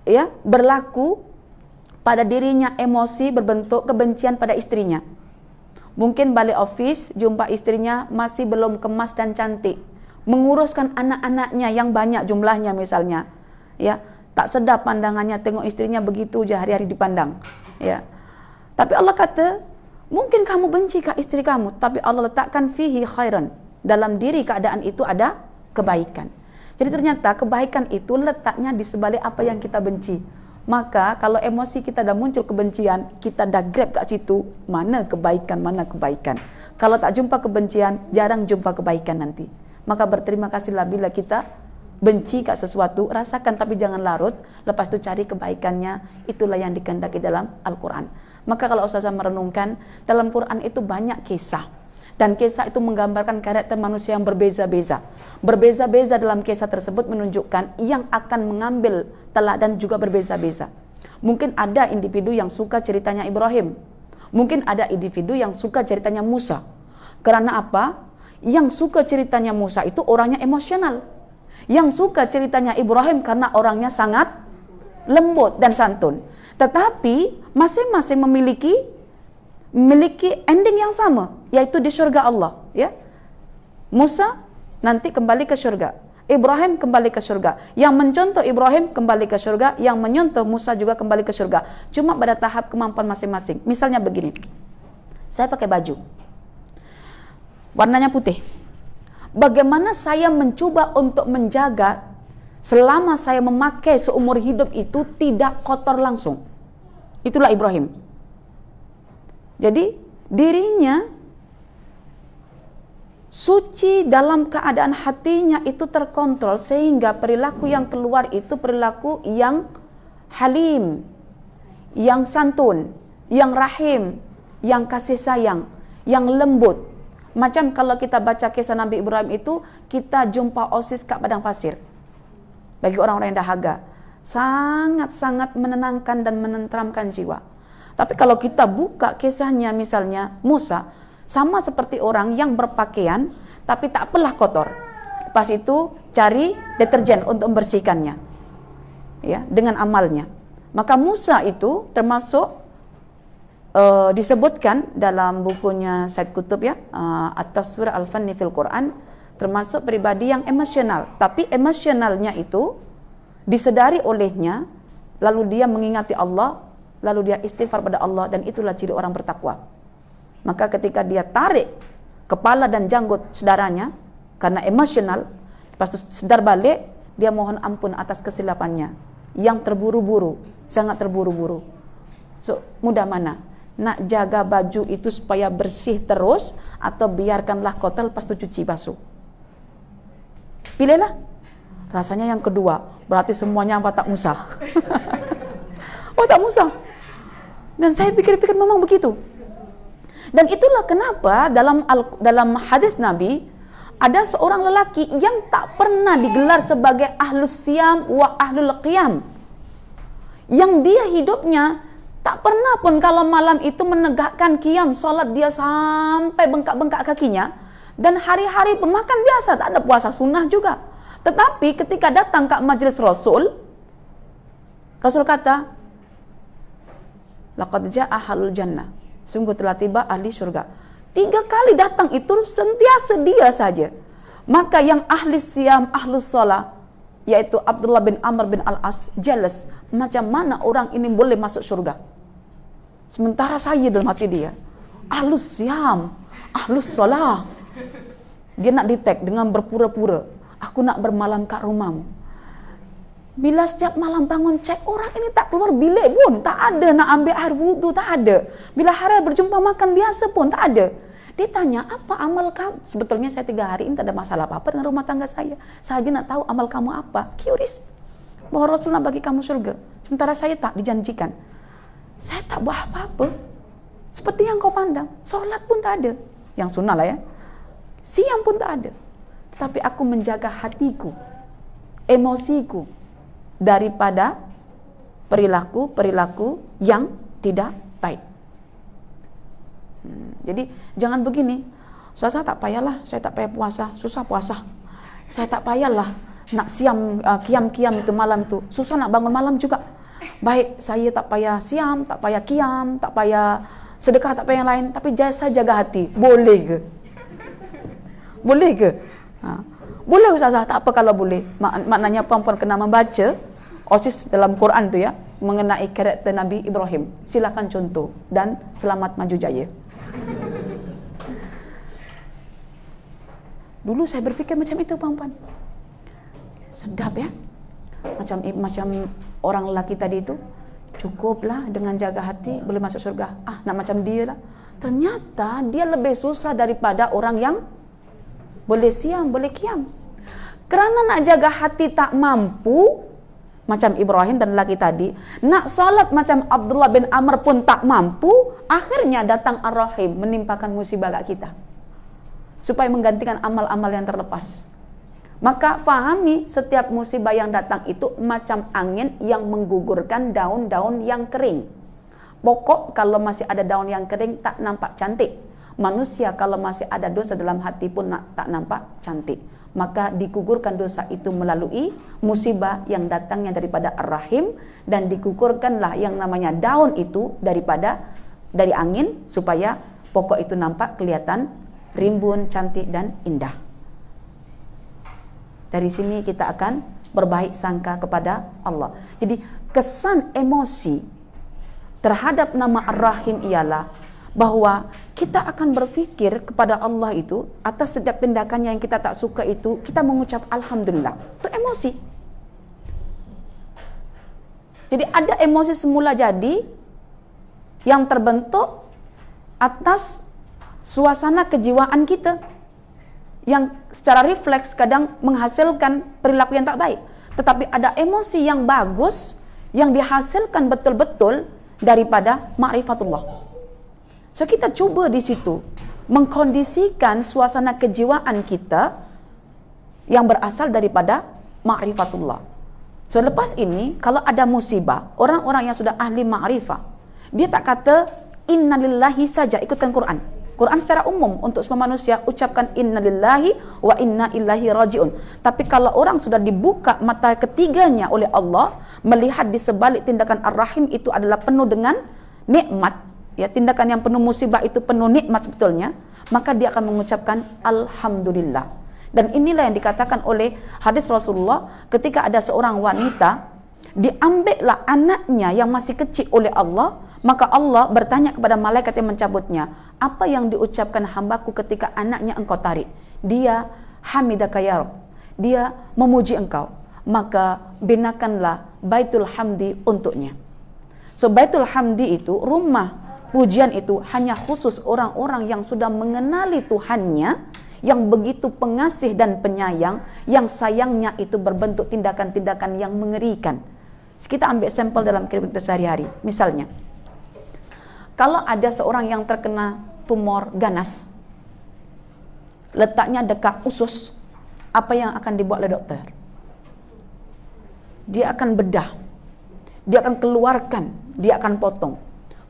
[SPEAKER 1] ya berlaku pada dirinya emosi berbentuk kebencian pada istrinya. Mungkin balik office jumpa istrinya masih belum kemas dan cantik, menguruskan anak-anaknya yang banyak jumlahnya misalnya. Ya, tak sedap pandangannya tengok istrinya begitu je hari-hari dipandang. Ya. Tapi Allah kata, mungkin kamu benci kat istri kamu, tapi Allah letakkan fihi khairan. Dalam diri keadaan itu ada kebaikan. Jadi ternyata kebaikan itu letaknya di sebalik apa yang kita benci. Maka kalau emosi kita dah muncul kebencian, kita dah grab kat situ, mana kebaikan, mana kebaikan. Kalau tak jumpa kebencian, jarang jumpa kebaikan nanti. Maka berterima kasihlah bila kita benci kat sesuatu, rasakan tapi jangan larut, lepas tu cari kebaikannya. Itulah yang dikehendaki dalam Al-Quran. Maka kalau Ustazah merenungkan, dalam Quran itu banyak kisah. Dan kisah itu menggambarkan karakter manusia yang berbeza-beza. Berbeza-beza dalam kisah tersebut menunjukkan yang akan mengambil teladan juga berbeza-beza. Mungkin ada individu yang suka ceritanya Ibrahim. Mungkin ada individu yang suka ceritanya Musa. Karena apa? Yang suka ceritanya Musa itu orangnya emosional. Yang suka ceritanya Ibrahim karena orangnya sangat lembut dan santun. Tetapi masing-masing memiliki ending yang sama, yaitu di surga Allah, ya. Musa nanti kembali ke surga, Ibrahim kembali ke surga, yang mencontoh Ibrahim kembali ke surga, yang menyontoh Musa juga kembali ke surga, cuma pada tahap kemampuan masing-masing. Misalnya begini, saya pakai baju warnanya putih, bagaimana saya mencoba untuk menjaga selama saya memakai seumur hidup itu tidak kotor langsung. Itulah Ibrahim. Jadi dirinya suci dalam keadaan hatinya itu terkontrol, sehingga perilaku yang keluar itu perilaku yang halim, yang santun, yang rahim, yang kasih sayang, yang lembut. Macam kalau kita baca kisah Nabi Ibrahim itu, kita jumpa oasis kat padang pasir. Bagi orang-orang yang dahaga, sangat-sangat menenangkan dan menenteramkan jiwa. Tapi kalau kita buka kisahnya misalnya Musa, sama seperti orang yang berpakaian tapi tak apalah kotor. Pas itu cari deterjen untuk membersihkannya, ya, dengan amalnya. Maka Musa itu termasuk disebutkan dalam bukunya Said Qutb, ya, At-Taswir Al-Fanni fil Quran, termasuk pribadi yang emosional. Tapi emosionalnya itu disedari olehnya, lalu dia mengingati Allah, lalu dia istighfar pada Allah, dan itulah ciri orang bertakwa. Maka ketika dia tarik kepala dan janggut saudaranya karena emosional, lepas itu sedar balik, dia mohon ampun atas kesilapannya yang terburu-buru, sangat terburu-buru. So, mudah mana? Nak jaga baju itu supaya bersih terus, atau biarkanlah kotor lepas itu cuci basuh? Pilihlah. Rasanya yang kedua, berarti semuanya apa tak musah. Oh, tak musah. Dan saya pikir-pikir memang begitu. Dan itulah kenapa dalam hadis Nabi ada seorang lelaki yang tak pernah digelar sebagai ahlus siyam wa ahlul qiyam. Yang dia hidupnya tak pernah pun kalau malam itu menegakkan qiyam, solat dia sampai bengkak-bengkak kakinya. Dan hari-hari pun makan biasa, tak ada puasa sunnah juga. Tetapi ketika datang ke majlis Rasul, Rasul kata, laqad ja'a ahlul jannah, sungguh telah tiba ahli surga. 3 kali datang itu sentiasa dia saja. Maka yang ahli siyam, ahlus shalah, yaitu Abdullah bin Amr bin Al-As, jealous, macam mana orang ini boleh masuk surga. Sementara saya dalam hati dia, ahlus siyam, ahlus shalah. Dia nak detect dengan berpura-pura, aku nak bermalam kat rumahmu. Bila setiap malam bangun cek, orang ini tak keluar bilik pun, tak ada nak ambil air wudu, tak ada. Bila hari berjumpa makan biasa pun tak ada. Dia tanya, apa amal kamu? Sebetulnya saya 3 hari ini tak ada masalah apa-apa dengan rumah tangga saya. Saya aja nak tahu amal kamu apa. Curious bahwa Rasul nak bagi kamu surga, sementara saya tak dijanjikan. Saya tak buat apa-apa seperti yang kau pandang. Solat pun tak ada, yang sunnah lah ya. Siam pun tak ada. Tetapi aku menjaga hatiku, emosiku, daripada perilaku-perilaku yang tidak baik. Jadi jangan begini, saya tak payahlah, saya tak payah puasa, susah puasa. Saya tak payahlah nak siam, kiam-kiam itu malam tu, susah nak bangun malam juga. Baik, saya tak payah siam, tak payah kiam, tak payah sedekah, tak payah yang lain, tapi saya jaga hati. Boleh ke? Boleh ke? Boleh Ustazah, tak apa kalau boleh. Maknanya perempuan kena membaca OSIS dalam Quran tu ya, mengenai karakter Nabi Ibrahim. Silakan contoh dan selamat maju jaya. Dulu saya berfikir macam itu perempuan. Sedap ya. Macam orang lelaki tadi itu, cukuplah dengan jaga hati boleh masuk surga. Nak macam dia lah. Ternyata dia lebih susah daripada orang yang boleh siam, boleh kiam. Kerana nak jaga hati tak mampu, macam Ibrahim dan lelaki tadi, nak salat macam Abdullah bin Amr pun tak mampu, akhirnya datang Ar-Rahim menimpakan musibah kat kita, supaya menggantikan amal-amal yang terlepas. Maka fahami setiap musibah yang datang itu macam angin yang menggugurkan daun-daun yang kering. Pokok kalau masih ada daun yang kering tak nampak cantik. Manusia kalau masih ada dosa dalam hati pun tak nampak cantik. Maka digugurkan dosa itu melalui musibah yang datangnya daripada Ar-Rahim, dan digugurkanlah yang namanya daun itu dari angin, supaya pokok itu nampak kelihatan rimbun, cantik dan indah. Dari sini kita akan berbaik sangka kepada Allah. Jadi kesan emosi terhadap nama Ar-Rahim ialah bahwa kita akan berfikir kepada Allah itu atas setiap tindakannya yang kita tak suka itu, kita mengucap Alhamdulillah. Itu emosi. Jadi ada emosi semula jadi yang terbentuk atas suasana kejiwaan kita, yang secara refleks kadang menghasilkan perilaku yang tak baik. Tetapi ada emosi yang bagus yang dihasilkan betul-betul daripada ma'rifatullah. So kita cuba di situ mengkondisikan suasana kejiwaan kita yang berasal daripada ma'rifatullah. So lepas ini kalau ada musibah, orang-orang yang sudah ahli ma'rifah, dia tak kata innalillahi saja, ikutkan Quran. Quran secara umum untuk semua manusia ucapkan innalillahi wa inna ilaihi rajiun. Tapi kalau orang sudah dibuka mata ketiganya oleh Allah, melihat di sebalik tindakan Ar-Rahim itu adalah penuh dengan nikmat, ya, tindakan yang penuh musibah itu penuh nikmat sebetulnya, maka dia akan mengucapkan Alhamdulillah. Dan inilah yang dikatakan oleh hadis Rasulullah ketika ada seorang wanita diambillah anaknya yang masih kecil oleh Allah, maka Allah bertanya kepada malaikat yang mencabutnya, apa yang diucapkan hambaku ketika anaknya engkau tarik? Dia hamidaka ya Rabb, dia memuji engkau, maka binakanlah Baitul Hamdi untuknya. So Baitul Hamdi itu, rumah pujian itu hanya khusus orang-orang yang sudah mengenali Tuhannya, yang begitu pengasih dan penyayang, yang sayangnya itu berbentuk tindakan-tindakan yang mengerikan. Kita ambil sampel dalam kehidupan kita sehari-hari. Misalnya, kalau ada seorang yang terkena tumor ganas, letaknya dekat usus, apa yang akan dibuat oleh dokter? Dia akan bedah, dia akan keluarkan, dia akan potong,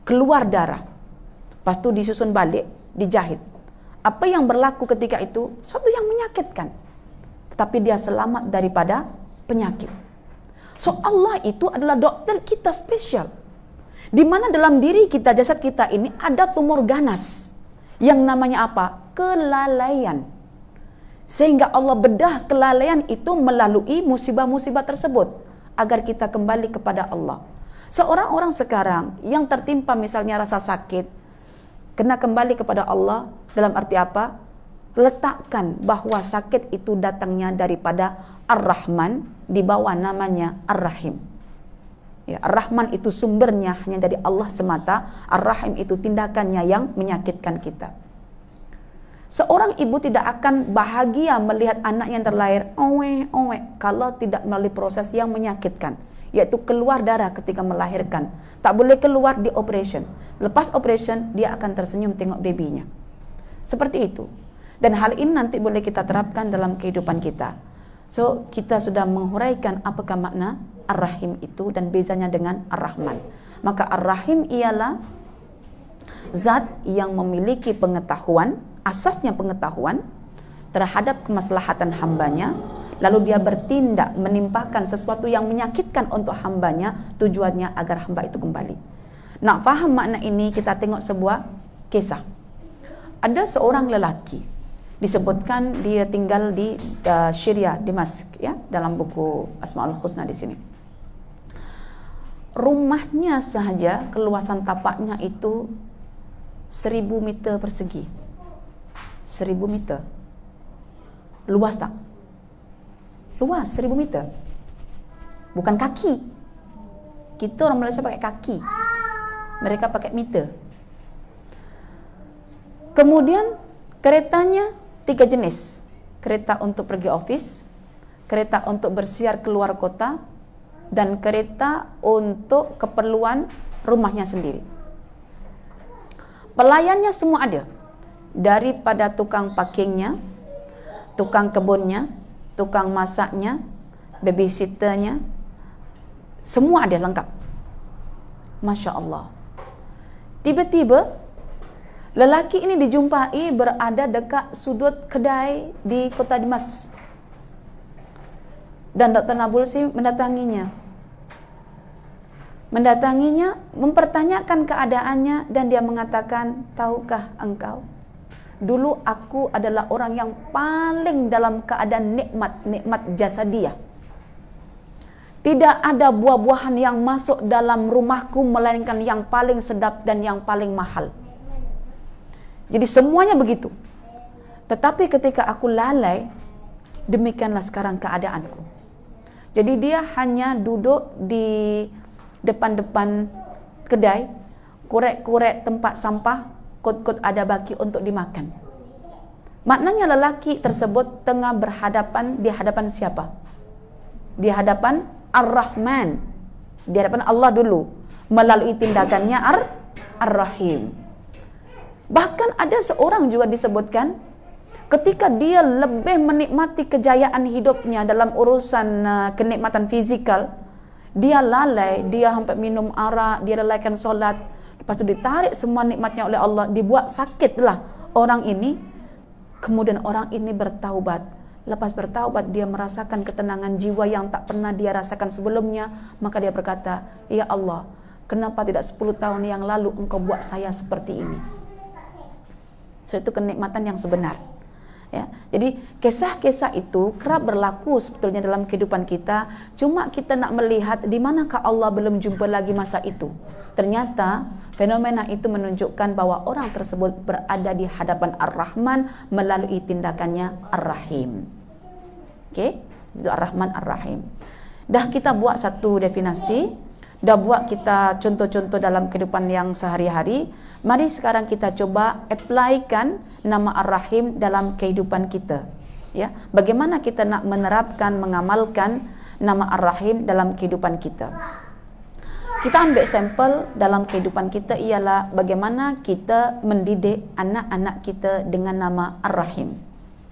[SPEAKER 1] keluar darah, lepas itu disusun balik, dijahit. Apa yang berlaku ketika itu? Suatu yang menyakitkan, tetapi dia selamat daripada penyakit. So Allah itu adalah dokter kita spesial, di mana dalam diri kita, jasad kita ini ada tumor ganas yang namanya apa? Kelalaian. Sehingga Allah bedah kelalaian itu melalui musibah-musibah tersebut agar kita kembali kepada Allah. Seorang-orang sekarang yang tertimpa misalnya rasa sakit, kena kembali kepada Allah dalam arti apa? Letakkan bahwa sakit itu datangnya daripada Ar-Rahman, di bawah namanya Ar-Rahim. Ya, Ar-Rahman itu sumbernya hanya dari Allah semata, Ar-Rahim itu tindakannya yang menyakitkan kita. Seorang ibu tidak akan bahagia melihat anak yang terlahir kalau tidak melalui proses yang menyakitkan, yaitu keluar darah ketika melahirkan. Tak boleh keluar di operation. Lepas operation, dia akan tersenyum tengok babynya. Seperti itu. Dan hal ini nanti boleh kita terapkan dalam kehidupan kita. So, kita sudah menghuraikan apakah makna Ar-Rahim itu dan bezanya dengan Ar-Rahman. Maka Ar-Rahim ialah zat yang memiliki pengetahuan, asasnya pengetahuan terhadap kemaslahatan hambanya, lalu dia bertindak menimpakan sesuatu yang menyakitkan untuk hambanya, tujuannya agar hamba itu kembali. Nak faham makna ini, kita tengok sebuah kisah. Ada seorang lelaki, disebutkan dia tinggal di Syria, Damaskus, ya, dalam buku Asmaul Husna di sini. Rumahnya sahaja keluasan tapaknya itu 1000 meter persegi. 1000 meter. Luas tak? Luas 1000 meter. Bukan kaki. Kita orang Malaysia pakai kaki, mereka pakai meter. Kemudian keretanya 3 jenis. Kereta untuk pergi office, kereta untuk bersiar keluar kota, dan kereta untuk keperluan rumahnya sendiri. Pelayannya semua ada, daripada tukang parkingnya, tukang kebunnya, tukang masaknya, babysitternya, semua ada lengkap. Masya Allah. Tiba-tiba lelaki ini dijumpai berada dekat sudut kedai di kota Damaskus. Dan Dr. Nabulsi mendatanginya, mempertanyakan keadaannya, dan dia mengatakan, tahukah engkau, dulu aku adalah orang yang paling dalam keadaan nikmat jasadiah. Tidak ada buah-buahan yang masuk dalam rumahku melainkan yang paling sedap dan yang paling mahal. Jadi semuanya begitu. Tetapi ketika aku lalai, demikianlah sekarang keadaanku. Jadi dia hanya duduk di depan-depan kedai, korek-korek tempat sampah, kot-kot ada baki untuk dimakan. Maknanya lelaki tersebut tengah berhadapan di hadapan siapa? Di hadapan Ar-Rahman, di hadapan Allah dulu, melalui tindakannya Ar-Rahim. Bahkan ada seorang juga disebutkan, ketika dia lebih menikmati kejayaan hidupnya dalam urusan kenikmatan fizikal, dia lalai, dia sampai minum arak, dia lalaikan solat, lepas itu ditarik semua nikmatnya oleh Allah, dibuat sakitlah orang ini. Kemudian orang ini bertaubat. Lepas bertaubat, dia merasakan ketenangan jiwa yang tak pernah dia rasakan sebelumnya. Maka dia berkata, ya Allah, kenapa tidak 10 tahun yang lalu engkau buat saya seperti ini? So, itu kenikmatan yang sebenar. Ya, jadi kisah-kisah itu kerap berlaku sebetulnya dalam kehidupan kita. Cuma kita nak melihat di manakah Allah belum jumpa lagi masa itu. Ternyata fenomena itu menunjukkan bahwa orang tersebut berada di hadapan Ar-Rahman melalui tindakannya Ar-Rahim. Okey, itu Ar-Rahman Ar-Rahim. Dah kita buat satu definisi, dah buat kita contoh-contoh dalam kehidupan yang sehari-hari. Mari sekarang kita coba apply-kan nama Ar-Rahim dalam kehidupan kita. Ya, bagaimana kita nak menerapkan, mengamalkan nama Ar-Rahim dalam kehidupan kita. Kita ambil sampel dalam kehidupan kita ialah bagaimana kita mendidik anak-anak kita dengan nama Ar-Rahim.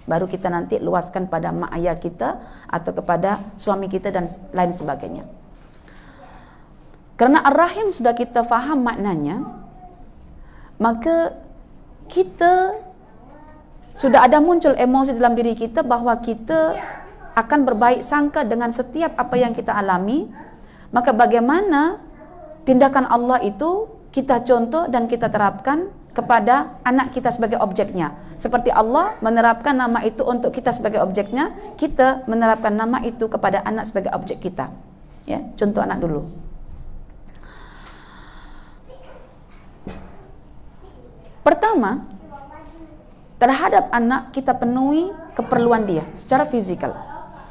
[SPEAKER 1] Baru kita nanti luaskan pada mak ayah kita atau kepada suami kita dan lain sebagainya. Kerana Ar-Rahim sudah kita faham maknanya, maka kita sudah ada muncul emosi dalam diri kita bahawa kita akan berbaik sangka dengan setiap apa yang kita alami. Maka bagaimana tindakan Allah itu kita contoh dan kita terapkan kepada anak kita sebagai objeknya. Seperti Allah menerapkan nama itu untuk kita sebagai objeknya, kita menerapkan nama itu kepada anak sebagai objek kita. Ya, contoh anak dulu. Pertama, terhadap anak kita penuhi keperluan dia secara fizikal.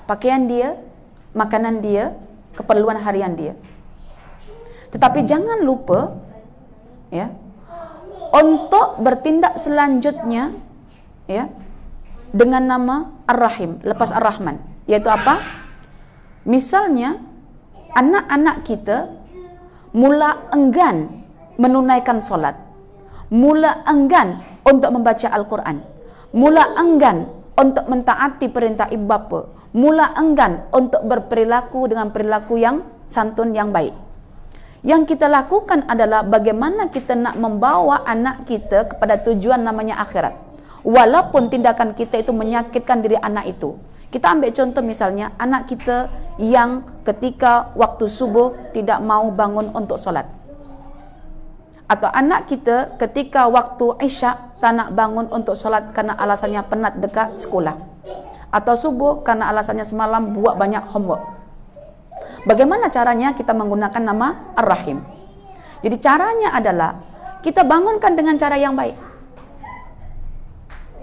[SPEAKER 1] Pakaian dia, makanan dia, keperluan harian dia. Tetapi jangan lupa ya, untuk bertindak selanjutnya ya, dengan nama Ar-Rahim lepas Ar-Rahman, yaitu apa? Misalnya anak-anak kita mula enggan menunaikan solat, mula enggan untuk membaca Al-Quran, mula enggan untuk mentaati perintah ibu bapa, mula enggan untuk berperilaku dengan perilaku yang santun, yang baik. Yang kita lakukan adalah bagaimana kita nak membawa anak kita kepada tujuan namanya akhirat. Walaupun tindakan kita itu menyakitkan diri anak itu. Kita ambil contoh misalnya anak kita yang ketika waktu subuh tidak mau bangun untuk solat. Atau anak kita ketika waktu Isyak tak nak bangun untuk solat kerana alasannya penat dekat sekolah. Atau subuh kerana alasannya semalam buat banyak homework. Bagaimana caranya kita menggunakan nama Ar-Rahim? Jadi caranya adalah kita bangunkan dengan cara yang baik.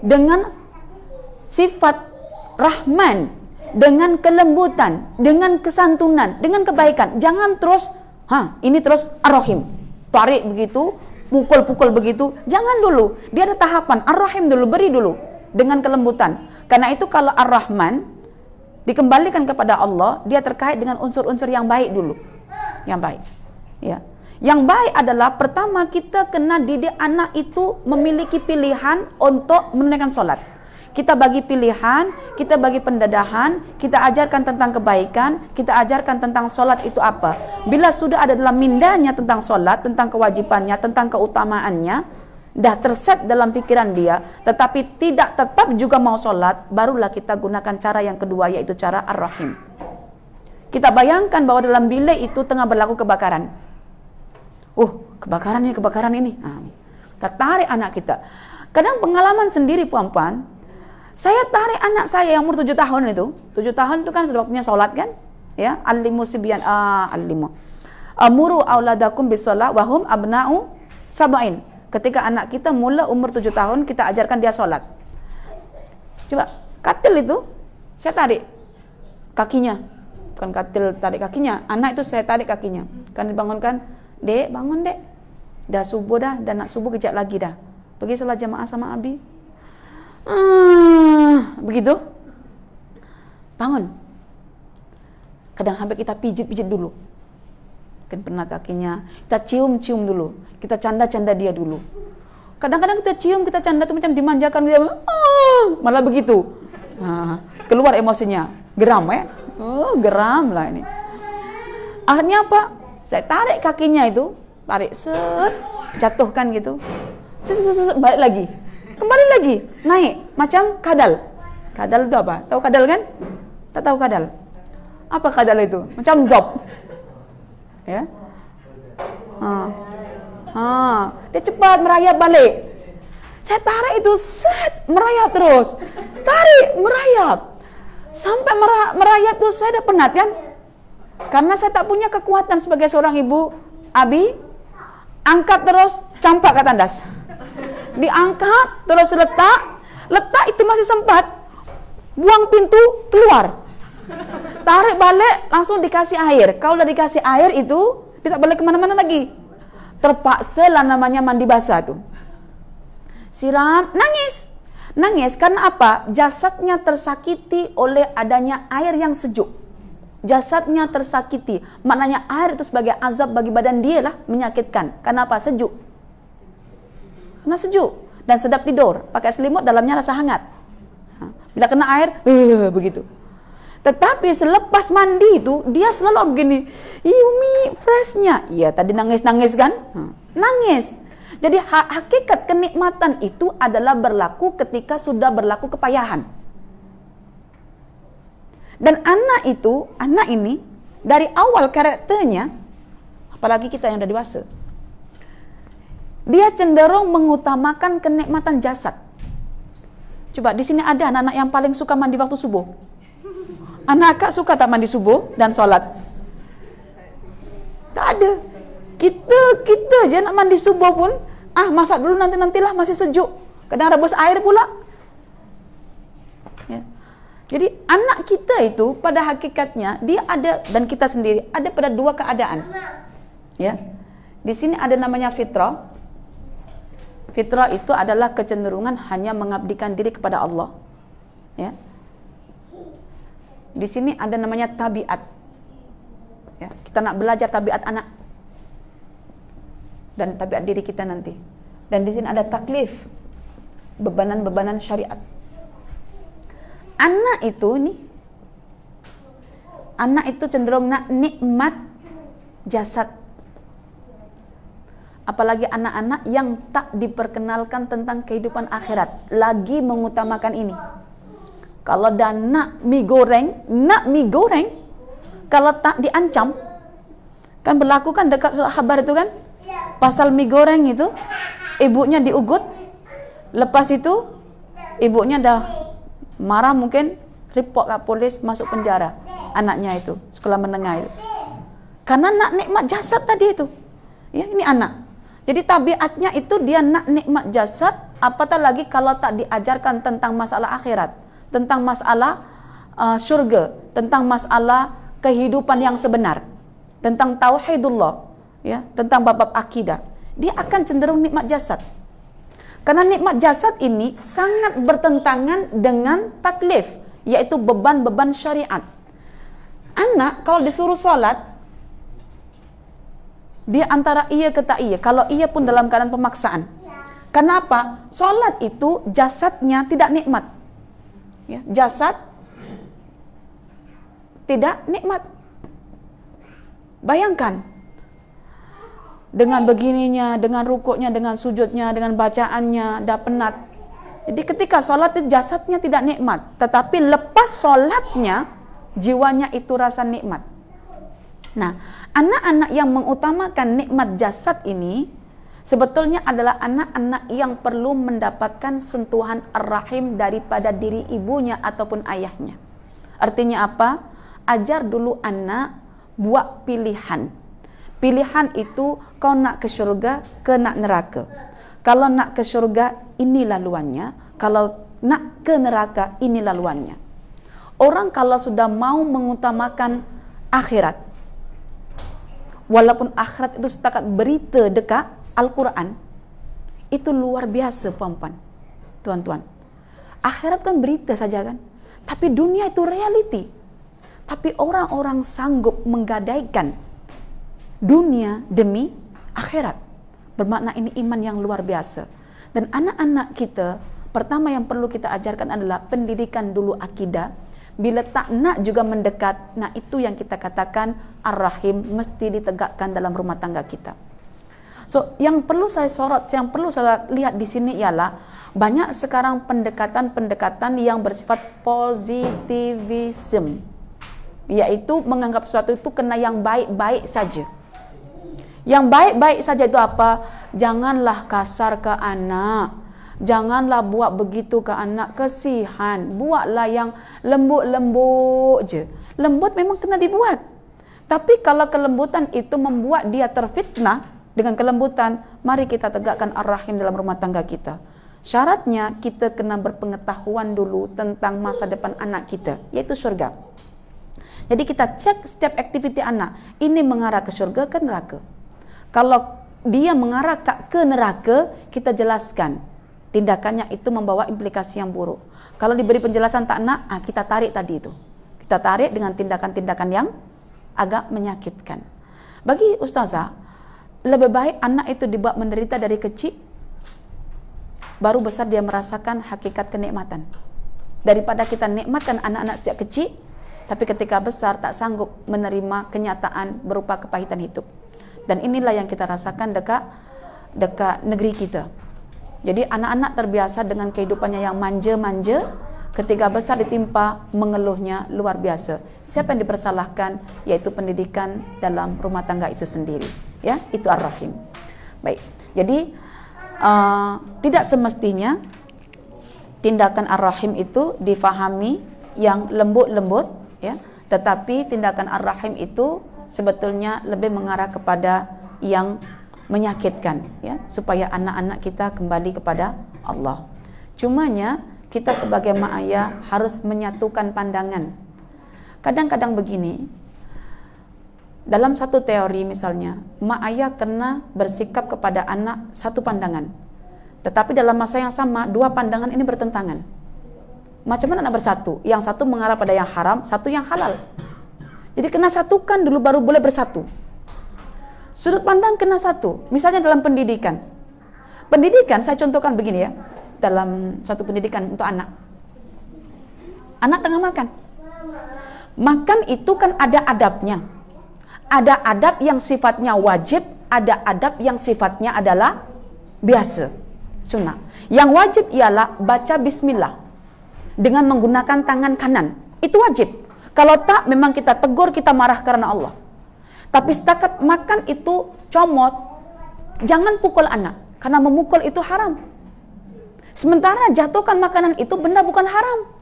[SPEAKER 1] Dengan sifat Rahman, dengan kelembutan, dengan kesantunan, dengan kebaikan. Jangan terus, ini terus Ar-Rahim. Tarik begitu, pukul-pukul begitu. Jangan dulu. Dia ada tahapan. Ar-Rahim dulu, beri dulu. Dengan kelembutan. Karena itu kalau Ar-Rahman dikembalikan kepada Allah, dia terkait dengan unsur-unsur yang baik dulu. Yang baik. Ya. Yang baik adalah pertama kita kena didik anak itu memiliki pilihan untuk menunaikan solat. Kita bagi pilihan, kita bagi pendadahan, kita ajarkan tentang kebaikan, kita ajarkan tentang solat itu apa. Bila sudah ada dalam mindanya tentang solat, tentang kewajibannya, tentang keutamaannya, dah terset dalam pikiran dia, tetapi tidak tetap juga mau solat, barulah kita gunakan cara yang kedua, yaitu cara Ar-Rahim. Kita bayangkan bahwa dalam bilik itu tengah berlaku kebakaran. Kebakaran ini. Kita tarik anak kita. Kadang pengalaman sendiri puan-puan, saya tarik anak saya yang umur 7 tahun itu. 7 tahun itu kan sudah waktunya solat kan? Ya, alimu sibyan alimu. Amuru auladakum bisalah wahum abna'u sab'in. Ketika anak kita mula umur 7 tahun, kita ajarkan dia solat. Coba, katil itu, saya tarik kakinya. Bukan katil tarik kakinya, anak itu saya tarik kakinya. Kan dibangunkan, dek, bangun dek. Dah subuh dah, dan nak subuh kejap lagi dah. Pergi solat jamaah sama Abi. Begitu. Bangun. Kadang sampai kita pijit-pijit dulu. Kan pernah kakinya, kita cium-cium dulu, kita canda-canda dia dulu. Kadang-kadang kita cium, kita canda itu macam dimanjakan dia, malah begitu. Keluar emosinya, geram ya, geram lah ini. Akhirnya apa? Saya tarik kakinya itu, tarik set, jatuhkan gitu, balik lagi, kembali lagi, naik, macam kadal. Kadal itu apa? Tahu kadal kan? Tak tahu kadal? Apa kadal itu? Macam drop. Ya, dia cepat merayap balik. Saya tarik itu, set, merayap terus. Tarik, merayap. Sampai merayap tuh saya udah penat kan. Karena saya tak punya kekuatan sebagai seorang ibu, Abi, angkat terus, campak ke tandas. Diangkat, terus letak itu masih sempat. Buang pintu, keluar. Tarik balik, langsung dikasih air. Kalau udah dikasih air itu, dia tak boleh kemana-mana lagi. Terpaksa lah namanya mandi basah tuh. Siram, nangis karena apa? Jasadnya tersakiti oleh adanya air yang sejuk. Jasadnya tersakiti, maknanya air itu sebagai azab bagi badan dia lah, menyakitkan. Karena apa? Sejuk. Karena sejuk dan sedap tidur, pakai selimut dalamnya rasa hangat. Bila kena air, begitu. Tetapi selepas mandi itu dia selalu begini, Umi freshnya, iya tadi nangis kan? Nangis. Jadi hakikat kenikmatan itu adalah berlaku ketika sudah berlaku kepayahan. Dan anak ini dari awal karakternya, apalagi kita yang udah dewasa, dia cenderung mengutamakan kenikmatan jasad. Coba di sini ada anak-anak yang paling suka mandi waktu subuh. Anak kak suka tak mandi subuh dan sholat? Tak ada. Kita aja nak mandi subuh pun, masak dulu nantilah masih sejuk. Kadang rebus air pula. Ya. Jadi anak kita itu pada hakikatnya dia ada, dan kita sendiri ada pada dua keadaan. Ya. Di sini ada namanya fitrah. Fitrah itu adalah kecenderungan hanya mengabdikan diri kepada Allah. Ya. Di sini ada namanya tabiat. Ya, kita nak belajar tabiat anak dan tabiat diri kita nanti. Dan di sini ada taklif, bebanan-bebanan syariat. Anak itu cenderung nak nikmat jasad. Apalagi anak-anak yang tak diperkenalkan tentang kehidupan akhirat, lagi mengutamakan ini. Kalau dah nak mie goreng, kalau tak diancam, kan berlaku kan dekat surat khabar itu kan, pasal mie goreng itu, ibunya diugut, lepas itu ibunya dah marah, mungkin report ke polis, masuk penjara anaknya itu, sekolah menengah itu, karena nak nikmat jasad tadi itu. Ya, ini anak. Jadi tabiatnya itu dia nak nikmat jasad, apatah lagi kalau tak diajarkan tentang masalah akhirat, tentang masalah syurga, tentang masalah kehidupan yang sebenar, tentang tauhidullah, ya, tentang bab-bab akidah. Dia akan cenderung nikmat jasad. Karena nikmat jasad ini sangat bertentangan dengan taklif, yaitu beban-beban syariat. Anak kalau disuruh sholat, dia antara iya ke tak iya, kalau iya pun dalam keadaan pemaksaan. Kenapa? Sholat itu jasadnya tidak nikmat. Ya, jasad tidak nikmat. Bayangkan, dengan begininya, dengan rukuknya, dengan sujudnya, dengan bacaannya, dah penat. Jadi ketika sholat itu jasadnya tidak nikmat, tetapi lepas sholatnya, jiwanya itu rasa nikmat. Nah, anak-anak yang mengutamakan nikmat jasad ini sebetulnya adalah anak-anak yang perlu mendapatkan sentuhan ar-rahim daripada diri ibunya ataupun ayahnya. Artinya apa? Ajar dulu anak buat pilihan. Pilihan itu kau nak ke syurga, ke nak neraka. Kalau nak ke syurga, ini laluannya. Kalau nak ke neraka, ini laluannya. Orang kalau sudah mau mengutamakan akhirat, walaupun akhirat itu setakat berita dekat Al-Quran, itu luar biasa puan-puan, tuan-tuan. Akhirat kan berita saja kan, tapi dunia itu reality. Tapi orang-orang sanggup menggadaikan dunia demi akhirat. Bermakna ini iman yang luar biasa. Dan anak-anak kita, pertama yang perlu kita ajarkan adalah pendidikan dulu akidah. Bila tak nak juga mendekat, nah itu yang kita katakan ar-rahim mesti ditegakkan dalam rumah tangga kita. So, yang perlu saya sorot, yang perlu saya lihat di sini ialah banyak sekarang pendekatan-pendekatan yang bersifat positivism, yaitu menganggap sesuatu itu kena yang baik-baik saja. Yang baik-baik saja itu apa? Janganlah kasar ke anak, Janganlah buat begitu ke anak, kesihan. Buatlah yang lembut-lembut je. Lembut memang kena dibuat. Tapi kalau kelembutan itu membuat dia terfitnah dengan kelembutan, mari kita tegakkan ar-rahim dalam rumah tangga kita. Syaratnya kita kena berpengetahuan dulu tentang masa depan anak kita, yaitu surga. Jadi kita cek setiap aktiviti anak, ini mengarah ke surga ke neraka. Kalau dia mengarah ke neraka, kita jelaskan tindakannya itu membawa implikasi yang buruk. Kalau diberi penjelasan tak nak, kita tarik tadi itu. Kita tarik dengan tindakan-tindakan yang agak menyakitkan. Bagi ustazah, lebih baik anak itu dibuat menderita dari kecil, baru besar dia merasakan hakikat kenikmatan. Daripada kita nikmatkan anak-anak sejak kecil, tapi ketika besar tak sanggup menerima kenyataan berupa kepahitan hidup. Dan inilah yang kita rasakan dekat negeri kita. Jadi anak-anak terbiasa dengan kehidupannya yang manja-manja, ketika besar ditimpa mengeluhnya luar biasa. Siapa yang dipersalahkan? Yaitu pendidikan dalam rumah tangga itu sendiri. Ya, itu ar-rahim. Baik. Jadi tidak semestinya tindakan ar-rahim itu difahami yang lembut-lembut, ya. Tetapi tindakan ar-rahim itu sebetulnya lebih mengarah kepada yang menyakitkan, ya, supaya anak-anak kita kembali kepada Allah. Cumanya kita sebagai mak ayah harus menyatukan pandangan. Kadang-kadang begini, dalam satu teori misalnya, mak ayah kena bersikap kepada anak satu pandangan. Tetapi dalam masa yang sama, dua pandangan ini bertentangan. Macam mana nak bersatu? Yang satu mengarah pada yang haram, satu yang halal. Jadi kena satukan dulu baru boleh bersatu. Sudut pandang kena satu. Misalnya dalam pendidikan. Pendidikan, saya contohkan begini ya. Dalam satu pendidikan untuk anak. Anak tengah makan. Makan itu kan ada adabnya. Ada adab yang sifatnya wajib, ada adab yang sifatnya adalah biasa, sunnah. Yang wajib ialah baca bismillah dengan menggunakan tangan kanan. Itu wajib. Kalau tak, memang kita tegur, kita marah karena Allah. Tapi setakat makan itu comot, jangan pukul anak, karena memukul itu haram. Sementara jatuhkan makanan itu benda bukan haram.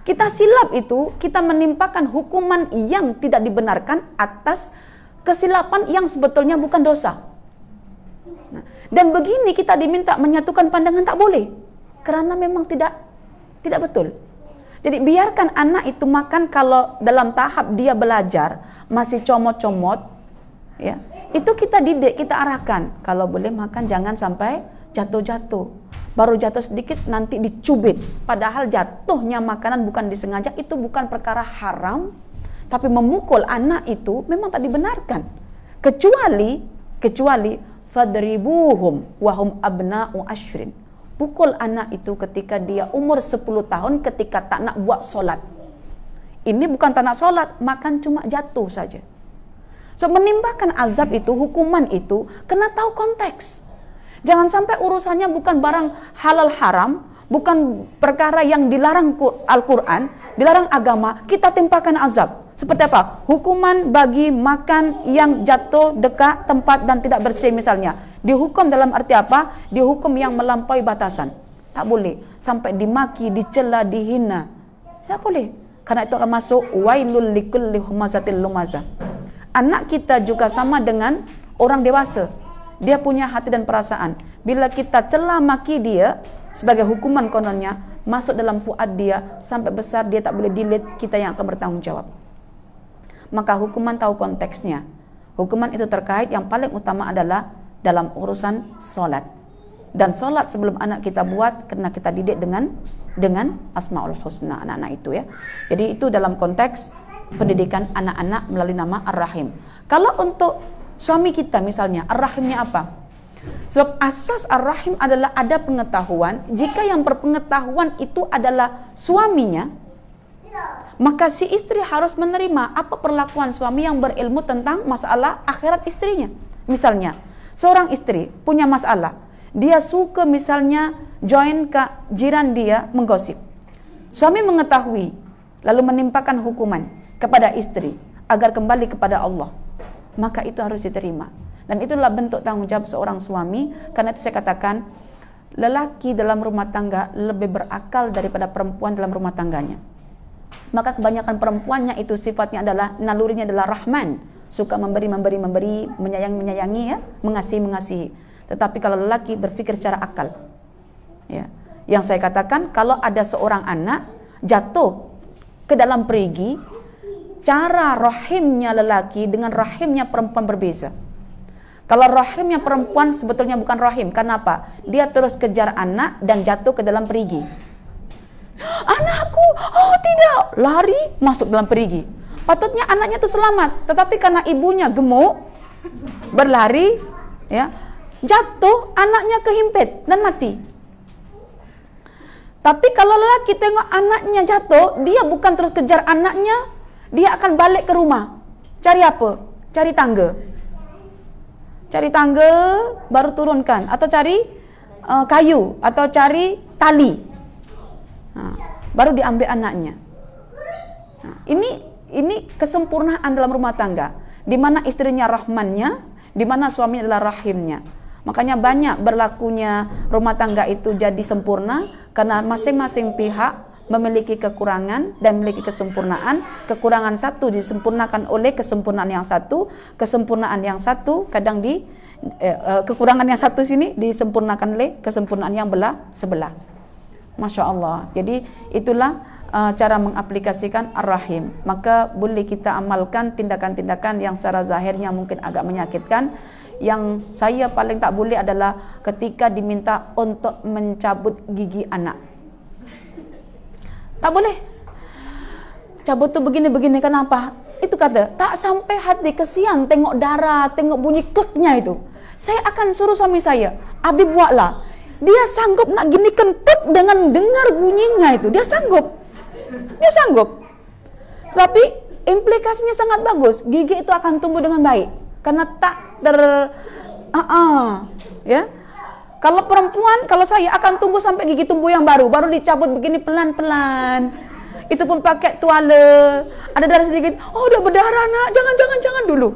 [SPEAKER 1] Kita silap itu, kita menimpakan hukuman yang tidak dibenarkan atas kesilapan yang sebetulnya bukan dosa. Nah, dan begini kita diminta menyatukan pandangan, tak boleh. Karena memang tidak betul. Jadi biarkan anak itu makan kalau dalam tahap dia belajar, masih comot-comot, ya. Itu kita didik, kita arahkan. Kalau boleh makan jangan sampai jatuh-jatuh. Baru jatuh sedikit nanti dicubit. Padahal jatuhnya makanan bukan disengaja, itu bukan perkara haram. Tapi memukul anak itu memang tak dibenarkan. Kecuali fadribuhum wahum abna'u ashrin. Pukul anak itu ketika dia umur 10 tahun, ketika tak nak buat solat. Ini bukan tak nak solat, makan cuma jatuh saja. So menimpakan azab itu, hukuman itu, kena tahu konteks. Jangan sampai urusannya bukan barang halal haram, bukan perkara yang dilarang Al-Quran, dilarang agama, kita timpakan azab. Seperti apa? Hukuman bagi makan yang jatuh dekat tempat dan tidak bersih misalnya. Dihukum dalam arti apa? Dihukum yang melampaui batasan. Tak boleh. Sampai dimaki, dicela, dihina. Tak boleh. Karena itu akan masuk wailul likulli humazatil lumazah. Anak kita juga sama dengan orang dewasa. Dia punya hati dan perasaan. Bila kita cela maki dia sebagai hukuman kononnya, masuk dalam fuad dia, sampai besar dia tak boleh delete, kita yang akan bertanggung jawab. Maka hukuman tahu konteksnya. Hukuman itu terkait yang paling utama adalah dalam urusan solat. Dan solat sebelum anak kita buat, kena kita didik dengan Asmaul Husna anak-anak itu ya. Jadi itu dalam konteks pendidikan anak-anak melalui nama Ar-Rahim. Kalau untuk suami kita misalnya, Ar-Rahimnya apa? Sebab asas Ar-Rahim adalah ada pengetahuan. Jika yang berpengetahuan itu adalah suaminya, maka si istri harus menerima apa perlakuan suami yang berilmu tentang masalah akhirat istrinya. Misalnya, seorang istri punya masalah, dia suka misalnya join ke jiran dia menggosip. Suami mengetahui, lalu menimpakan hukuman kepada istri agar kembali kepada Allah. Maka itu harus diterima. Dan itulah bentuk tanggung jawab seorang suami. Karena itu saya katakan, lelaki dalam rumah tangga lebih berakal daripada perempuan dalam rumah tangganya. Maka kebanyakan perempuannya itu sifatnya adalah, nalurinya adalah Rahman, suka memberi, menyayangi ya, mengasihi. Tetapi kalau lelaki berpikir secara akal. Ya. Yang saya katakan, kalau ada seorang anak jatuh ke dalam perigi, cara rahimnya lelaki dengan rahimnya perempuan berbeza. Kalau rahimnya perempuan sebetulnya bukan rahim. Kenapa? Dia terus kejar anak dan jatuh ke dalam perigi. Anakku, oh tidak, lari masuk dalam perigi. Patutnya anaknya itu selamat, tetapi karena ibunya gemuk, berlari, ya, jatuh, anaknya kehimpit dan mati. Tapi kalau lelaki tengok anaknya jatuh, dia bukan terus kejar anaknya, dia akan balik ke rumah. Cari apa? Cari tangga. Cari tangga, baru turunkan. Atau cari kayu, atau cari tali. Baru diambil anaknya. Ini kesempurnaan dalam rumah tangga, di mana istrinya rahmannya, di mana suaminya adalah rahimnya. Makanya banyak berlakunya rumah tangga itu jadi sempurna karena masing-masing pihak memiliki kekurangan dan memiliki kesempurnaan. Kekurangan satu disempurnakan oleh kesempurnaan yang satu, kesempurnaan yang satu kadang kekurangan yang satu sini disempurnakan oleh kesempurnaan yang sebelah. Masya Allah. Jadi itulah cara mengaplikasikan ar-rahim. Maka boleh kita amalkan tindakan-tindakan yang secara zahirnya mungkin agak menyakitkan. Yang saya paling tak boleh adalah ketika diminta untuk mencabut gigi anak. Tak boleh. Cabut tu begini-begini, kenapa? Itu kata, tak sampai hati, kesian tengok darah, tengok bunyi kliknya itu. Saya akan suruh suami saya, Abi buatlah. Dia sanggup nak ginikan klik dengan dengar bunyinya itu. Dia sanggup. Tapi implikasinya sangat bagus. Gigi itu akan tumbuh dengan baik. Karena tak ya. Kalau perempuan, kalau saya akan tunggu sampai gigi tumbuh yang baru dicabut begini pelan-pelan. Itu pun pakai tuala. Ada darah sedikit. Oh, udah berdarah nak. Jangan dulu.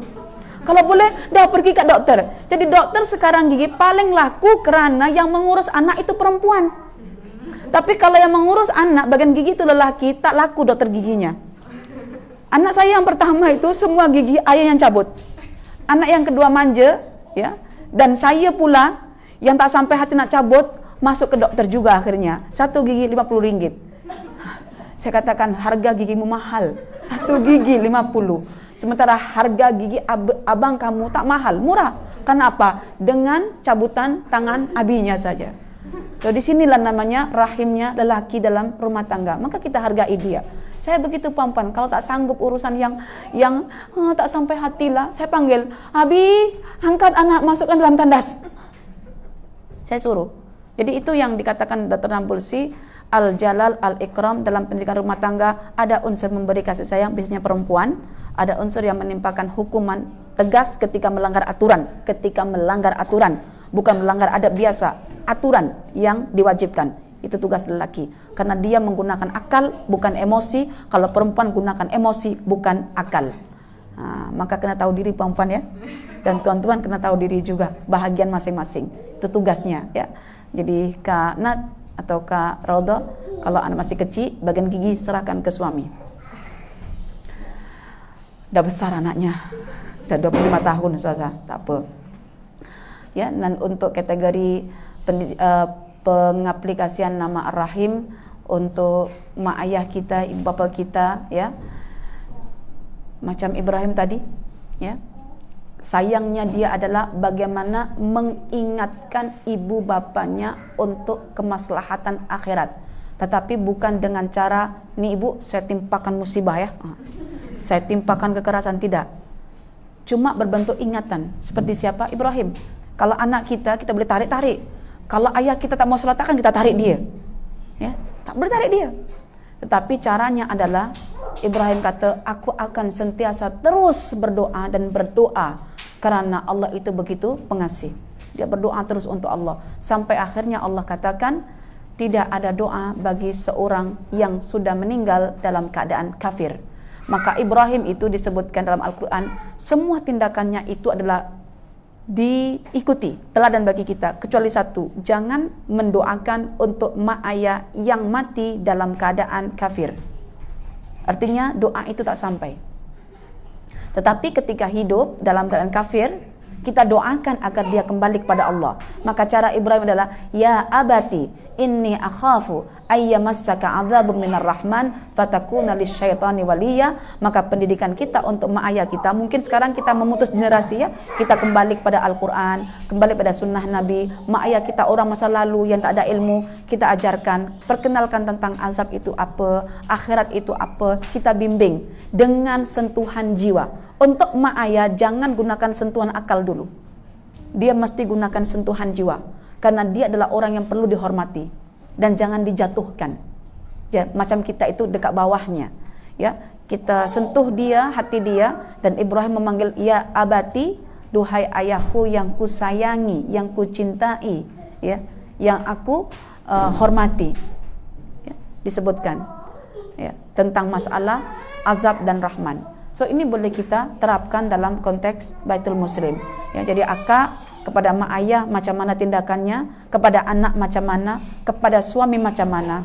[SPEAKER 1] Kalau boleh, dah pergi ke dokter. Jadi dokter sekarang gigi paling laku kerana yang mengurus anak itu perempuan. Tapi kalau yang mengurus anak bagian gigi itu lelaki, tak laku dokter giginya. Anak saya yang pertama itu semua gigi ayah yang cabut. Anak yang kedua manja, ya. Dan saya pula yang tak sampai hati nak cabut, masuk ke dokter juga akhirnya. Satu gigi RM50. Saya katakan harga gigimu mahal. Satu gigi 50. Sementara harga gigi abang kamu tak mahal, murah. Kenapa? Dengan cabutan tangan abinya saja. So di sinilah namanya rahimnya lelaki dalam rumah tangga. Maka kita hargai dia. Saya begitu pampan. Kalau tak sanggup urusan yang tak sampai hatilah, saya panggil, Abi, angkat anak, masukkan dalam tandas. Saya suruh. Jadi itu yang dikatakan Dr. Nabulsi, Al-Jalal, Al-Ikram dalam pendidikan rumah tangga. Ada unsur memberi kasih sayang, biasanya perempuan. Ada unsur yang menimpakan hukuman tegas ketika melanggar aturan. Bukan melanggar adab biasa, aturan yang diwajibkan. Itu tugas lelaki. Karena dia menggunakan akal, bukan emosi. Kalau perempuan gunakan emosi, bukan akal. Maka kena tahu diri perempuan ya. Dan tuan-tuan kena tahu diri juga. Bahagian masing-masing. Itu tugasnya ya. Jadi Kak Nat atau Kak Rauda, kalau anak masih kecil, bagian gigi serahkan ke suami. Dah besar anaknya, dah 25 tahun Ustazah, tak apa. Ya, dan untuk kategori pengaplikasian nama Ar-Rahim untuk mak ayah kita, ibu bapa kita, ya. Macam Ibrahim tadi, ya. Sayangnya dia adalah bagaimana mengingatkan ibu bapanya untuk kemaslahatan akhirat. Tetapi bukan dengan cara, nih ibu saya timpakan musibah ya, saya timpakan kekerasan, tidak. Cuma berbentuk ingatan. Seperti siapa? Ibrahim. Kalau anak kita boleh tarik-tarik. Kalau ayah kita tak mau sholat, kan kita tarik dia. Ya, tak boleh tarik dia. Tetapi caranya adalah, Ibrahim kata, aku akan sentiasa terus berdoa dan berdoa. Karena Allah itu begitu pengasih. Dia berdoa terus untuk Allah. Sampai akhirnya Allah katakan, tidak ada doa bagi seorang yang sudah meninggal dalam keadaan kafir. Maka Ibrahim itu disebutkan dalam Al-Quran, semua tindakannya itu adalah diikuti, teladan bagi kita, kecuali satu, jangan mendoakan untuk mak ayah yang mati dalam keadaan kafir. Artinya doa itu tak sampai. Tetapi ketika hidup dalam keadaan kafir, kita doakan agar dia kembali kepada Allah. Maka cara Ibrahim adalah, ya abati inni akhafu ayyamassaka adzabun minar rahman fatakuna lisyaitani waliya. Maka pendidikan kita untuk mak ayah kita, mungkin sekarang kita memutus generasi ya, kita kembali kepada Al-Quran, kembali pada sunnah Nabi. Mak ayah kita orang masa lalu yang tak ada ilmu, kita ajarkan, perkenalkan tentang azab itu apa, akhirat itu apa, kita bimbing dengan sentuhan jiwa. Untuk mak ayah jangan gunakan sentuhan akal dulu, dia mesti gunakan sentuhan jiwa, karena dia adalah orang yang perlu dihormati dan jangan dijatuhkan ya, macam kita itu dekat bawahnya ya, kita sentuh dia, hati dia. Dan Ibrahim memanggil, ya abati, duhai ayahku yang ku sayangi, yang ku cintai ya, yang aku hormati ya, disebutkan ya, tentang masalah azab dan rahman. So ini boleh kita terapkan dalam konteks Baitul Muslim ya. Jadi akak kepada mak ayah macam mana tindakannya, kepada anak macam mana, kepada suami macam mana,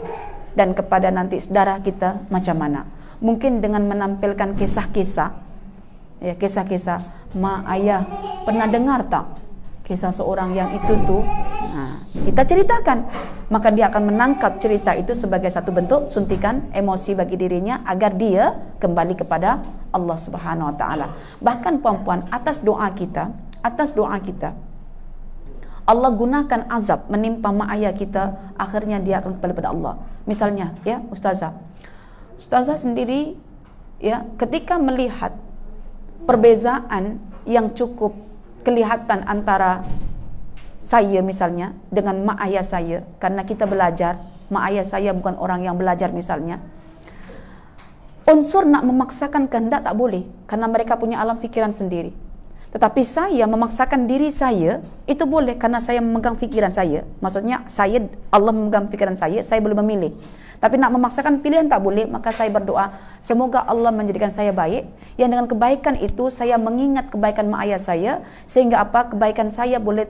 [SPEAKER 1] dan kepada nanti saudara kita macam mana. Mungkin dengan menampilkan kisah-kisah ya, kisah-kisah mak ayah pernah dengar tak kisah seorang yang itu tuh, nah, kita ceritakan, maka dia akan menangkap cerita itu sebagai satu bentuk suntikan emosi bagi dirinya agar dia kembali kepada Allah Subhanahu wa taala. Bahkan puan-puan, atas doa kita Allah gunakan azab menimpa mak ayah kita, akhirnya dia akan kembali pada Allah. Misalnya ya, ustazah sendiri ya, ketika melihat perbezaan yang cukup kelihatan antara saya misalnya dengan mak ayah saya, karena kita belajar, mak ayah saya bukan orang yang belajar misalnya, unsur nak memaksakan kehendak tak boleh, karena mereka punya alam fikiran sendiri. Tetapi saya memaksakan diri saya itu boleh, karena saya memegang fikiran saya. Maksudnya saya, Allah memegang fikiran saya boleh memilih. Tapi nak memaksakan pilihan tak boleh. Maka saya berdoa, semoga Allah menjadikan saya baik, yang dengan kebaikan itu saya mengingat kebaikan mak ayah saya, sehingga apa, kebaikan saya boleh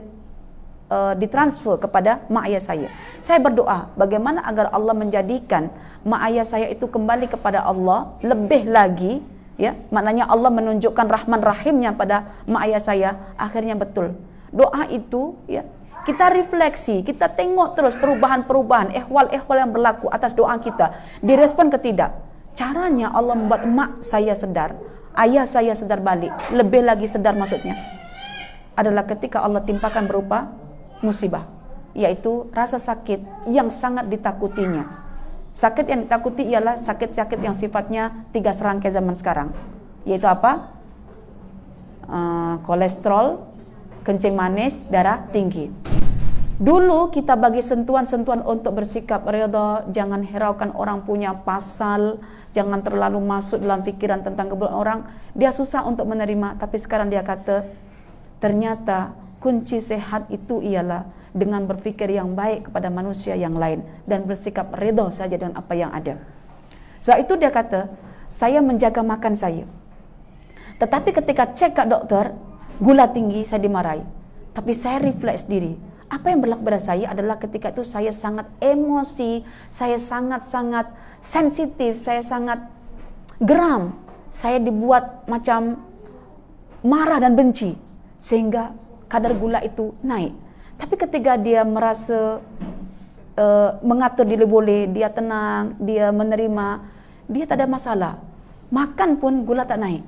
[SPEAKER 1] ditransfer kepada mak ayah saya. Saya berdoa bagaimana agar Allah menjadikan mak ayah saya itu kembali kepada Allah lebih lagi ya, maknanya Allah menunjukkan rahman rahimnya pada mak ayah saya. Akhirnya betul doa itu ya, kita refleksi, kita tengok terus perubahan-perubahan, ehwal-ehwal yang berlaku atas doa kita, direspon ke tidak. Caranya Allah membuat mak saya sedar, ayah saya sedar balik. Lebih lagi sedar maksudnya adalah ketika Allah timpakan berupa musibah, yaitu rasa sakit yang sangat ditakutinya. Sakit yang ditakuti ialah sakit-sakit yang sifatnya 3 serangkai zaman sekarang, yaitu apa? Kolesterol, kencing manis, darah tinggi. Dulu kita bagi sentuhan-sentuhan untuk bersikap redha, jangan hiraukan orang punya pasal, jangan terlalu masuk dalam fikiran tentang keburukan orang. Dia susah untuk menerima, tapi sekarang dia kata, ternyata kunci sehat itu ialah dengan berfikir yang baik kepada manusia yang lain dan bersikap redha saja dengan apa yang ada. Sebab itu dia kata, saya menjaga makan saya. Tetapi ketika cek kat doktor, gula tinggi, saya dimarahi. Tapi saya refleks diri. Apa yang berlaku pada saya adalah ketika itu saya sangat emosi, saya sangat-sangat sensitif, saya sangat geram. Saya dibuat macam marah dan benci, sehingga kadar gula itu naik. Tapi ketika dia merasa mengatur diri boleh, dia tenang, dia menerima, dia tak ada masalah. Makan pun gula tak naik.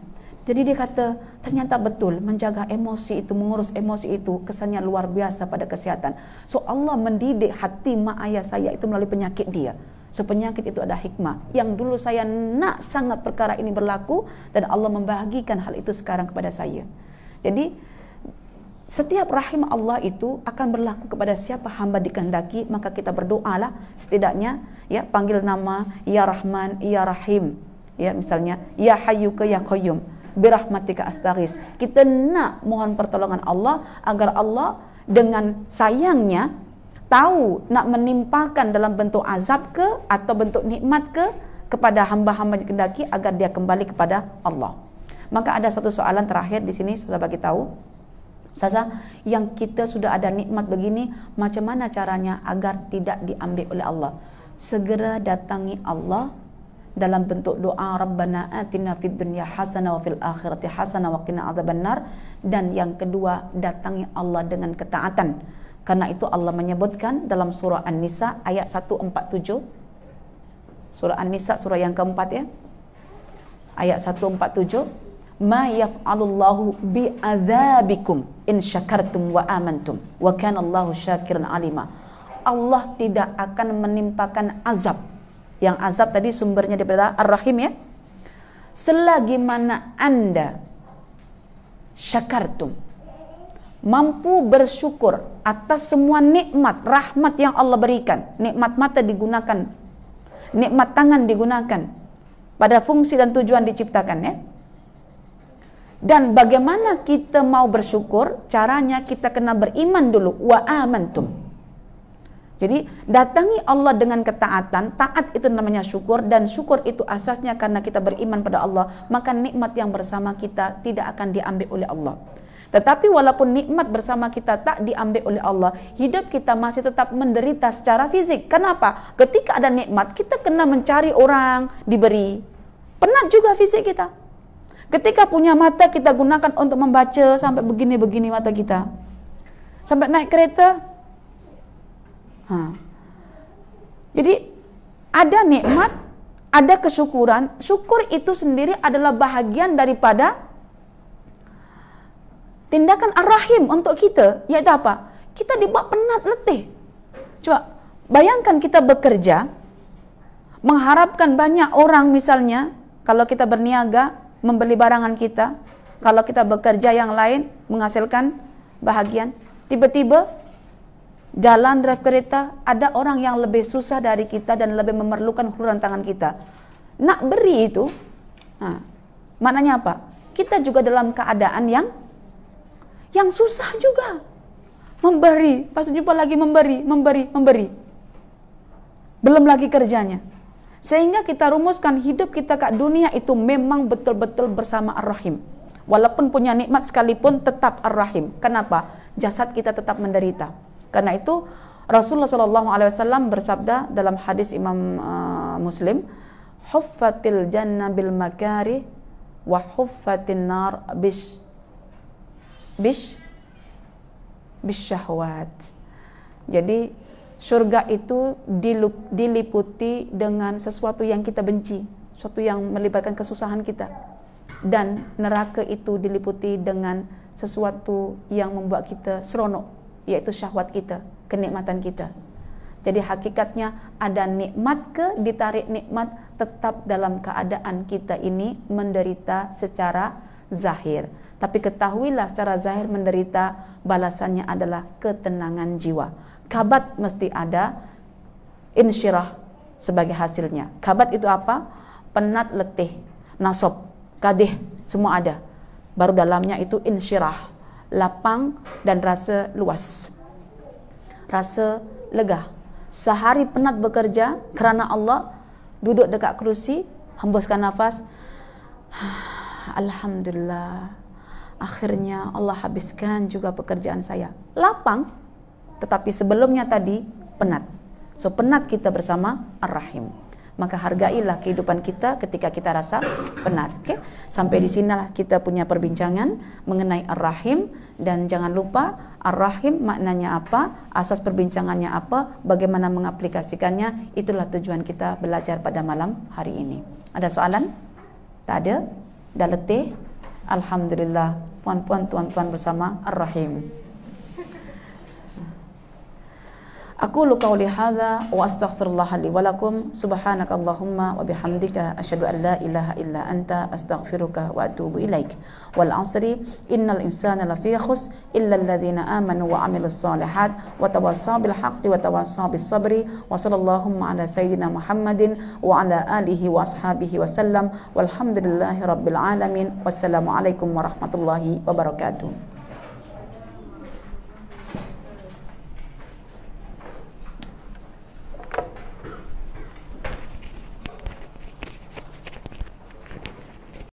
[SPEAKER 1] Jadi dia kata, ternyata betul menjaga emosi itu, mengurus emosi itu, kesannya luar biasa pada kesihatan. So Allah mendidik hati mak ayah saya itu melalui penyakit dia. So penyakit itu ada hikmah. Yang dulu saya nak sangat perkara ini berlaku, dan Allah membahagikan hal itu sekarang kepada saya. Jadi setiap rahim Allah itu akan berlaku kepada siapa hamba dikehendaki, maka kita berdoalah setidaknya ya, panggil nama ya Rahman, ya Rahim. Ya misalnya ya Hayyuka ya Qayyum birahmatika astaghis. Kita nak mohon pertolongan Allah agar Allah dengan sayangnya tahu nak menimpakan dalam bentuk azab ke atau bentuk nikmat ke kepada hamba-hamba dikehendaki agar dia kembali kepada Allah. Maka ada satu soalan terakhir di sini saya bagi tahu. Ustazah, yang kita sudah ada nikmat begini, macam mana caranya agar tidak diambil oleh Allah? Segera datangi Allah dalam bentuk doa, Rabbana atina fid dunya hasanah wa fil akhirati hasanah wa qina adzabannar. Dan yang kedua, datangi Allah dengan ketaatan. Karena itu Allah menyebutkan dalam surah An-Nisa ayat 147. Surah An-Nisa surah yang keempat ya. Ayat 147. Ma yaf'alullahu bi'adzabikum in syakartum wa amantum wa kana Allahu syakiran alima. Allah tidak akan menimpakan azab. Yang azab tadi sumbernya daripada Ar-Rahim ya. Selagi mana Anda syakartum, mampu bersyukur atas semua nikmat, rahmat yang Allah berikan. Nikmat mata digunakan, nikmat tangan digunakan pada fungsi dan tujuan diciptakan ya. Dan bagaimana kita mau bersyukur? Caranya kita kena beriman dulu. Wa amantum. Jadi datangi Allah dengan ketaatan. Taat itu namanya syukur. Dan syukur itu asasnya karena kita beriman pada Allah. Maka nikmat yang bersama kita tidak akan diambil oleh Allah. Tetapi walaupun nikmat bersama kita tak diambil oleh Allah, hidup kita masih tetap menderita secara fisik. Kenapa? Ketika ada nikmat, kita kena mencari orang diberi. Penat juga fisik kita. Ketika punya mata, kita gunakan untuk membaca sampai begini-begini mata kita. Sampai naik kereta. Jadi ada nikmat, ada kesyukuran. Syukur itu sendiri adalah bahagian daripada tindakan Ar-Rahim untuk kita. Yaitu apa? Kita dibuat penat, letih. Coba bayangkan kita bekerja, mengharapkan banyak orang misalnya, kalau kita berniaga, membeli barangan kita, kalau kita bekerja yang lain menghasilkan bahagian, tiba-tiba jalan drive kereta ada orang yang lebih susah dari kita dan lebih memerlukan uluran tangan kita. Nak beri itu, maknanya apa? Kita juga dalam keadaan yang susah juga. Memberi, pas jumpa lagi memberi. Belum lagi kerjanya. Sehingga kita rumuskan hidup kita kat dunia itu memang betul-betul bersama Ar-Rahim. Walaupun punya nikmat sekalipun tetap Ar-Rahim. Kenapa? Jasad kita tetap menderita. Karena itu Rasulullah SAW bersabda dalam hadis Imam Muslim, huffatil jannah bil makari wa huffatin nar bisyahwat. Jadi surga itu diliputi dengan sesuatu yang kita benci, sesuatu yang melibatkan kesusahan kita. Dan neraka itu diliputi dengan sesuatu yang membuat kita seronok, yaitu syahwat kita, kenikmatan kita. Jadi hakikatnya ada nikmat ditarik nikmat tetap dalam keadaan kita ini menderita secara zahir. Tapi ketahuilah secara zahir menderita, balasannya adalah ketenangan jiwa. Kabat mesti ada, insyirah sebagai hasilnya. Kabat itu apa? Penat, letih, nasab, kadih, semua ada. Baru dalamnya itu insyirah, lapang dan rasa luas, rasa lega. Sehari penat bekerja kerana Allah, duduk dekat kerusi, hembuskan nafas, Alhamdulillah, akhirnya Allah habiskan juga pekerjaan saya. Lapang. Tetapi sebelumnya tadi penat. So penat kita bersama Ar-Rahim. Maka hargailah kehidupan kita ketika kita rasa penat. Okay? Sampai di sinilah kita punya perbincangan mengenai Ar-Rahim. Dan jangan lupa Ar-Rahim maknanya apa, asas perbincangannya apa, bagaimana mengaplikasikannya. Itulah tujuan kita belajar pada malam hari ini. Ada soalan? Tak ada? Dah letih? Alhamdulillah, puan-puan, tuan-tuan bersama Ar-Rahim. Aqulu qawli hadza wa astaghfirullah li wa lakum. Subhanakallahumma wa bihamdika asyhadu an la ilaha illa anta astaghfiruka wa atubu ilaik. Wal 'asri innal insana lafi khusr illa alladhina amanu wa 'amilus shalihat wa tawassaw bil haqqi wa tawassaw bis sabri. Wa sallallahu ala sayyidina Muhammadin wa ala alihi wa ashabihi wa sallam. Walhamdulillahi rabbil alamin. Wassalamu alaikum warahmatullahi wabarakatuh.